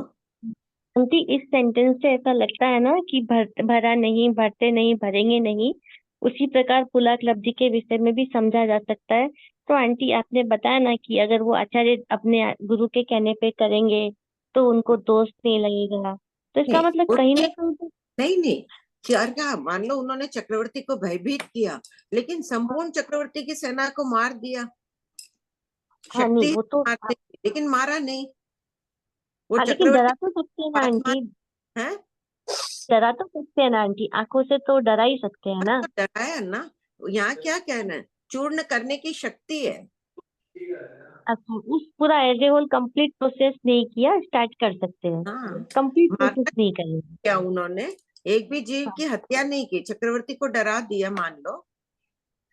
आंटी, इस सेंटेंस से ऐसा लगता है ना कि भरा नहीं, भरते नहीं, भरेंगे नहीं, उसी प्रकार पुलाक लब्धि के विषय में भी समझा जा सकता है। तो आंटी, आपने बताया ना कि अगर वो आचार्य अपने गुरु के कहने पे करेंगे तो उनको दोष नहीं लगेगा, तो इसका नहीं, मतलब कहीं ना कहीं तो नहीं क्या मान लो उन्होंने चक्रवर्ती को भयभीत किया, लेकिन संपूर्ण चक्रवर्ती की सेना को मार दिया। हाँ नहीं, शक्ति वो तो मारते, लेकिन मारा नहीं। वो हाँ, लेकिन डरा चक्रवर्ती तो सकते हैं ना आंटी, है, डरा तो सकते हैं ना आंटी, आंखों से तो डरा ही सकते हैं ना। डराया ना। यहाँ क्या कहना है, चूर्ण करने की शक्ति है। अच्छा, उस पूरा as a whole complete process नहीं किया, स्टार्ट कर सकते हैं, हाँ, कंप्लीट मारना प्रोसेस नहीं करेंगे। क्या, उन्होंने एक भी जीव की हत्या नहीं की, चक्रवर्ती को डरा दिया मान लो,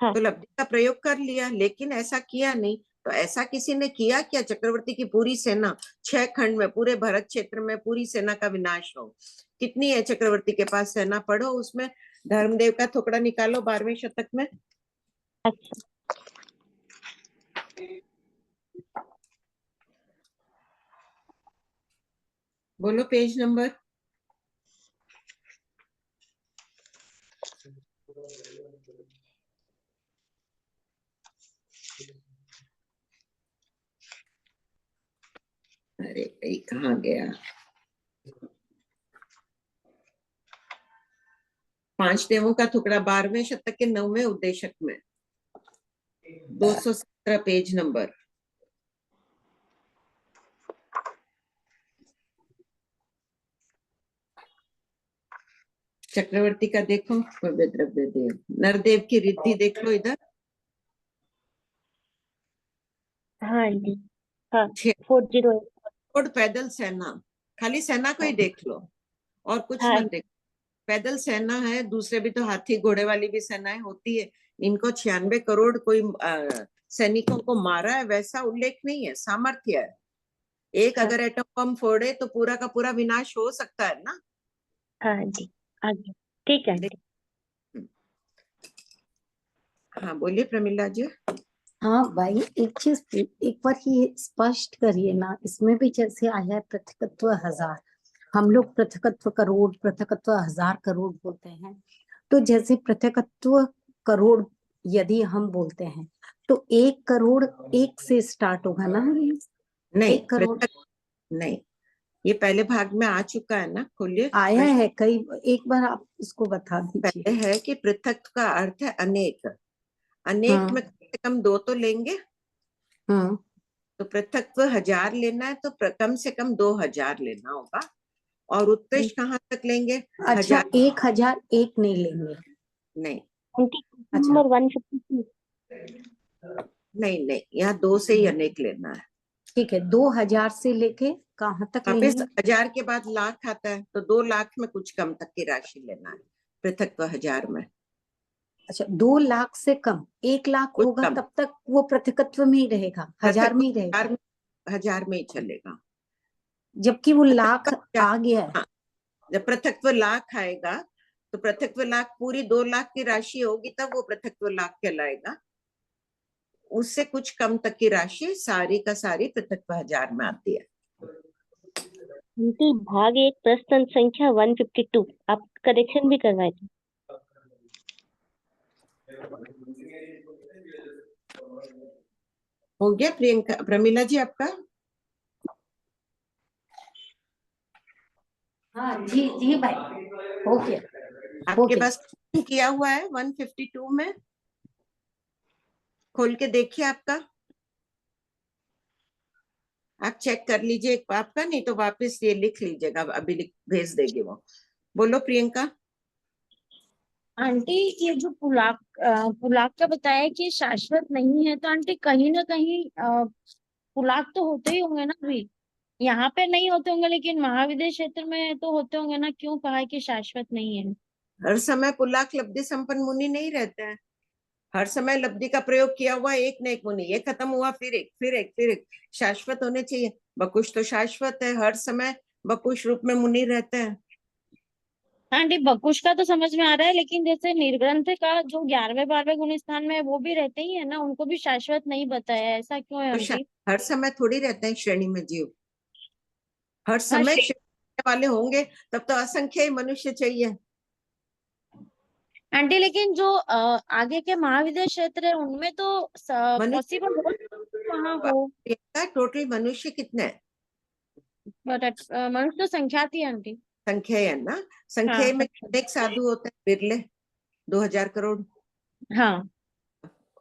हाँ तो लब्धि का प्रयोग कर लिया, लेकिन ऐसा किया नहीं। तो ऐसा किसी ने किया क्या, चक्रवर्ती की पूरी सेना 6 खंड में, पूरे भरत क्षेत्र में पूरी सेना का विनाश हो? कितनी है चक्रवर्ती के पास सेना? पढ़ो उसमें, धर्मदेव का थोकड़ा निकालो 12वें शतक में। अच्छा, बोलो पेज नंबर। अरे भाई कहाँ गया? 5 देवों का टुकड़ा 12वें शतक के 9वें उद्देशक में 217 पेज नंबर। चक्रवर्ती का देखो, भव्य द्रव्य देव, नरदेव की रिद्धि देख लो इधर। हाँ जी, हाँ 6 408। पैदल सेना, खाली सेना को ही देख लो और कुछ हाँ मत देखो। पैदल सेना है, दूसरे भी तो हाथी घोड़े वाली भी सेनाएं होती है। इनको 96 करोड़ कोई सैनिकों को मारा है, वैसा उल्लेख नहीं है, सामर्थ्य है। एक हाँ अगर एटम बम फोड़े तो पूरा का पूरा विनाश हो सकता है ना। हाँ जी, आगे ठीक है आंटी। हाँ बोलिए प्रमिला जी। हाँ भाई, एक चीज एक बार ही स्पष्ट करिए ना, इसमें भी जैसे आया है पृथकत्व 1000, हम लोग पृथकत्व करोड़, पृथकत्व 1000 करोड़ बोलते हैं, तो जैसे पृथकत्व करोड़ यदि हम बोलते हैं तो 1 करोड़ 1 से स्टार्ट होगा ना? नहीं, 1 करोड़ नहीं, ये पहले भाग में आ चुका है ना, खोलिए। आया है कई, एक बार आप इसको बता दीजिए। पहले है कि पृथक का अर्थ है अनेक, अनेक हाँ। में कम से कम 2 तो लेंगे, हाँ, तो पृथकत्व 1000 लेना है तो कम से कम 2000 लेना होगा। और उत्कृष्ट कहाँ तक लेंगे? अच्छा 1000 1001 नहीं लेंगे? नहीं, अच्छा नंबर 152 नहीं, यहाँ 2 से ही अनेक लेना है। ठीक है, 2000 से लेके कहाँ तक वापिस लेंगे? 1000 के बाद लाख आता है, तो 2 लाख में कुछ कम तक की राशि लेना है पृथकत्व 1000 में। अच्छा 2 लाख से कम, 1 लाख कुछ होगा कम। तब तक वो पृथकत्व में ही रहेगा, 1000 में ही रहेगा, 1000 में ही चलेगा। जबकि वो लाख आ गया है। हाँ, जब पृथकत्व लाख आएगा तो पृथकत्व लाख पूरी 2 लाख की राशि होगी, तब वो पृथकत्व लाख कहलाएगा। उससे कुछ कम तक की राशि सारी का सारी पृथकत्व 1000 में आती है। आंटी भाग 1 प्रश्न संख्या 152 आप करेक्शन भी करवाए थे। हो गया प्रियंका, प्रमिला जी आपका? हाँ जी जी भाई, हो गया। आपके पास किया हुआ है 152 में, खोल के देखिए आपका, आप चेक कर लीजिए आपका, नहीं तो वापस ये लिख लीजिएगा, अभी भेज देगी वो। बोलो प्रियंका। आंटी ये जो पुलाक का बताया कि शाश्वत नहीं है, तो आंटी कहीं ना कहीं पुलाक तो होते ही होंगे ना अभी, यहाँ पे नहीं होते होंगे लेकिन महाविद्य क्षेत्र में तो होते होंगे ना, क्यों कहा है कि शाश्वत नहीं है? हर समय पुलाक लब्धि संपन्न मुनि नहीं रहते हैं, हर समय लब्धि का प्रयोग किया हुआ एक न एक मुनि, ये खत्म हुआ फिर एक, फिर एक, फिर एक, शाश्वत होने चाहिए। बकुश तो शाश्वत है, हर समय बकुश रूप में मुनि रहते हैं। आंटी बकुश का तो समझ में आ रहा है, लेकिन जैसे निर्ग्रंथ का जो 11वें 12वें गुण स्थान में है वो भी रहते ही है ना, उनको भी शाश्वत नहीं बताया है, ऐसा क्यों है तो आंटी? हर समय थोड़ी रहते हैं श्रेणी में जीव, हर हाँ समय श्रेणी वाले होंगे तब तो असंख्य ही मनुष्य चाहिए। आंटी लेकिन जो आगे के महाविद्य क्षेत्र है उनमें तो पॉसिबल हो वहाँ हो, टोटल मनुष्य कितने हैं? बट मनुष्य तो संख्या थी आंटी। संख्या है ना, संख्या हाँ में कितने साधु होते हैं? बिरले 2000 करोड़। हाँ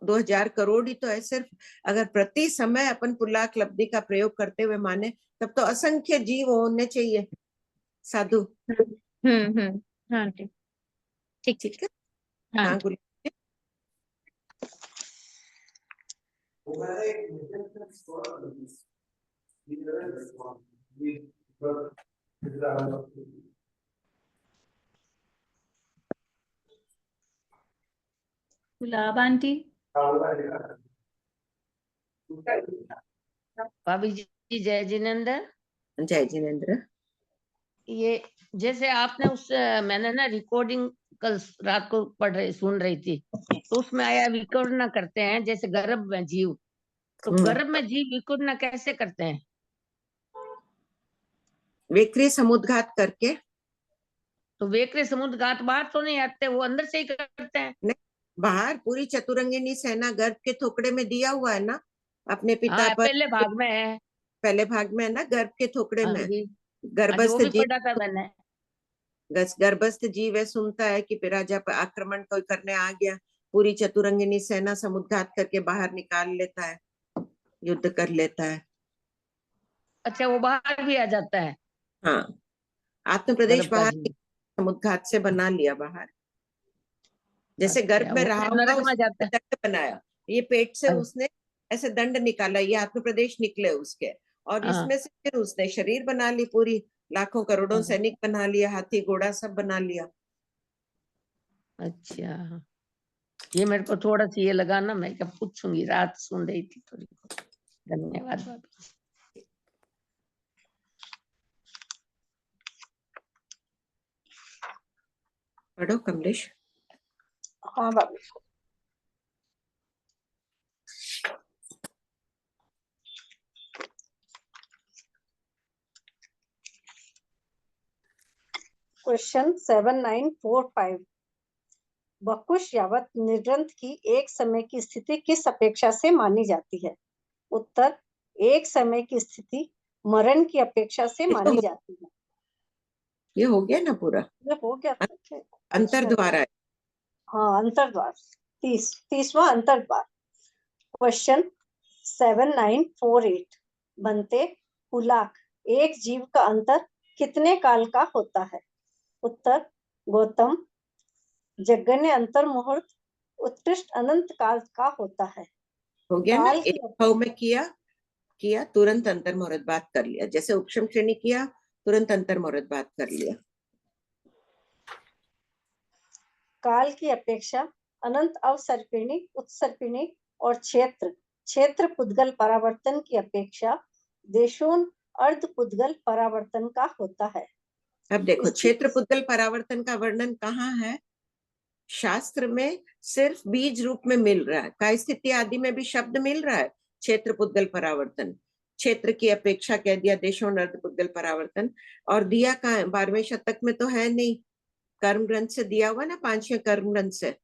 2000 करोड़ ही तो है सिर्फ। अगर प्रति समय अपन पुलाक लब्धि का प्रयोग करते हुए माने, तब तो असंख्य जीव होने चाहिए साधु। हाँ आंटी ठीक ठीक है। हाँ हाँ आंटी। गुरु। गुलाब आंटी। भाभी जी जय जिनेन्द्र। जय जिनेन्द्र। ये जैसे आपने मैंने ना रिकॉर्डिंग कल रात को सुन रही थी, तो उसमें आया विकर्ण करते हैं जैसे गर्भ में जीव, तो गर्भ में जीव विकर्ण कैसे करते हैं? विक्री समुद्घात करके। तो वेकरे समुद्घात बाहर तो नहीं आते, वो अंदर से ही करते हैं? नहीं, बाहर पूरी चतुरंगिनी सेना गर्भ के थोकड़े में दिया हुआ है ना अपने पिता हाँ पर। पहले भाग में है, पहले भाग में है ना, गर्भ के थोकड़े हाँ में जी, अच्छा वो गर्भस्थ भी जीव, पढ़ा था मैंने। गर्भस्थ जीव है, सुनता है कि राजा पर आक्रमण कोई करने आ गया, पूरी चतुरंगिनी सेना समुद्घात करके बाहर निकाल लेता है, युद्ध कर लेता है। अच्छा वो बाहर भी आ जाता है? हाँ, आत्म प्रदेश गर्भ का बाहर जीव, समुद्घात से बना लिया बाहर, जैसे गर्भ अच्छा में वो रहा फिर होगा नरक में जाता उसने है? दंड बनाया, ये पेट से अच्छा, उसने ऐसे दंड निकाला, ये आत्म प्रदेश निकले उसके, और हाँ इसमें से फिर उसने शरीर बना ली, पूरी लाखों करोड़ों हाँ, सैनिक बना लिया, हाथी घोड़ा सब बना लिया। अच्छा ये मेरे को थोड़ा सा ये लगा ना, मैं क्या पूछूंगी, रात सुन रही थी थोड़ी। धन्यवाद भाभी। पढ़ो कमलेश। हाँ बाबू। क्वेश्चन 7945 बकुश यावत निर्ग्रंथ की एक समय की स्थिति किस अपेक्षा से मानी जाती है? उत्तर, एक समय की स्थिति मरण की अपेक्षा से ये तो मानी हो, जाती है। ये हो गया ना पूरा। ये हो गया था क्या? अंतर्द्वार है। हाँ, अंतर्द्वार। 30वां अंतर्द्वार। क्वेश्चन 7948 बनते पुलाक एक जीव का अंतर कितने काल का होता है? उत्तर, गौतम, जगन्य अंतर मुहूर्त उत्कृष्ट अनंत काल का होता है। हो गया ना, काल की एक भाव में किया तुरंत अंतर मुहूर्त बात कर लिया, जैसे उपशम श्रेणी किया तुरंत अंतर मुहूर्त बात कर लिया। काल की अपेक्षा अनंत अवसर्पिणी उत्सर्पिणी और क्षेत्र पुद्गल परावर्तन की अपेक्षा देशों अर्ध पुद्गल परावर्तन का होता है। अब देखो, क्षेत्र पुद्गल परावर्तन का वर्णन कहाँ है? शास्त्र में सिर्फ बीज रूप में मिल रहा है, काय स्थिति आदि में भी शब्द मिल रहा है क्षेत्र पुद्गल परावर्तन। क्षेत्र की अपेक्षा कह दिया, देशों अर्ध पुद्गल परावर्तन, और दिया कहाँ है? 12वें शतक में तो है नहीं, कर्म ग्रंथ से दिया हुआ ना, 5वें कर्म ग्रंथ से।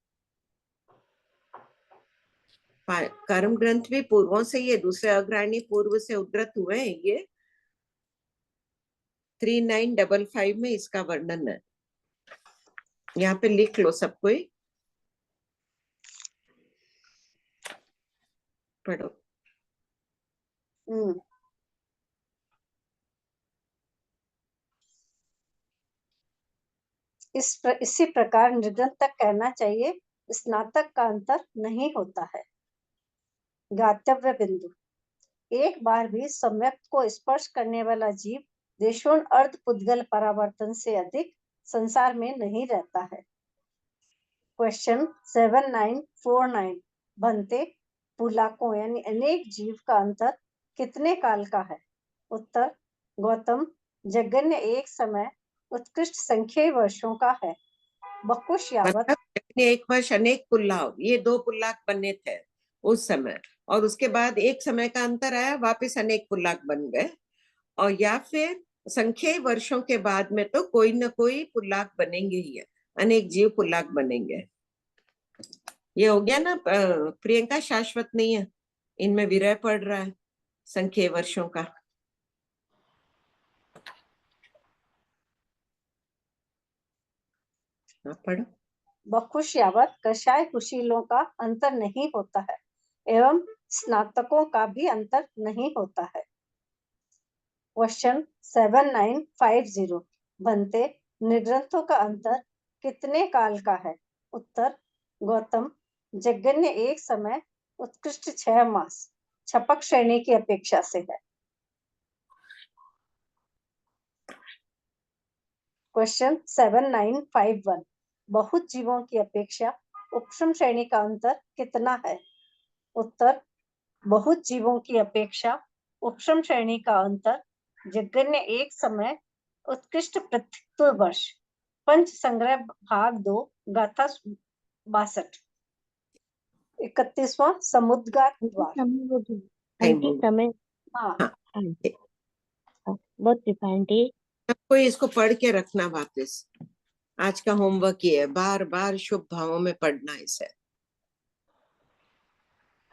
कर्म ग्रंथ भी पूर्वों से, ये दूसरे अग्रणी पूर्व से उद्धृत हुए हैं। ये 3955 में इसका वर्णन है, यहाँ पे लिख लो सब कोई, पढ़ो। इसी प्रकार निर्ग्रंथ तक कहना चाहिए स्नातक का अंतर नहीं होता है। गातव्य बिंदु, एक बार भी सम्यक को स्पर्श करने वाला जीव देशों अर्ध पुद्गल परावर्तन से अधिक संसार में नहीं रहता है। क्वेश्चन 7949 बनते पुलाकों यानी अनेक जीव का अंतर कितने काल का है? उत्तर, गौतम, जगन्य एक समय उत्कृष्ट संख्या वर्षों का है। बकुश यावत मतलब एक वर्ष अनेक पुल्लाव, ये 2 पुल्लाक बने थे उस समय, और उसके बाद एक समय का अंतर आया, वापस अनेक पुल्लाक बन गए, और या फिर संख्या वर्षों के बाद में तो कोई न कोई पुल्लाक बनेंगे ही है, अनेक जीव पुल्लाक बनेंगे। ये हो गया ना प्रियंका, शाश्वत नहीं है, इनमें विरह पड़ रहा है संख्या वर्षों का। पढ़ो। बकुश यावत कषाय कुशीलों का अंतर नहीं होता है एवं स्नातकों का भी अंतर नहीं होता है। क्वेश्चन 7950 बनते निर्ग्रंथों का अंतर कितने काल का है? उत्तर, गौतम, जगन्य एक समय उत्कृष्ट 6 मास छपक श्रेणी की अपेक्षा से है। क्वेश्चन 7951 बहुत जीवों की अपेक्षा उपशम श्रेणी का अंतर कितना है? उत्तर, बहुत जीवों की अपेक्षा उपशम श्रेणी का अंतर जगन्य एक समय उत्कृष्ट प्रतित्व वर्ष पंच संग्रह भाग 2 गाथा 62। 31वां समुद्गार द्वार। आंटी समय, हाँ, आंटी बहुत आंटी, सबको इसको पढ़ के रखना वापस, आज का होमवर्क ये है, बार बार शुभ भावों में पढ़ना इसे।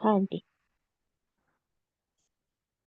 हाँ आंटी।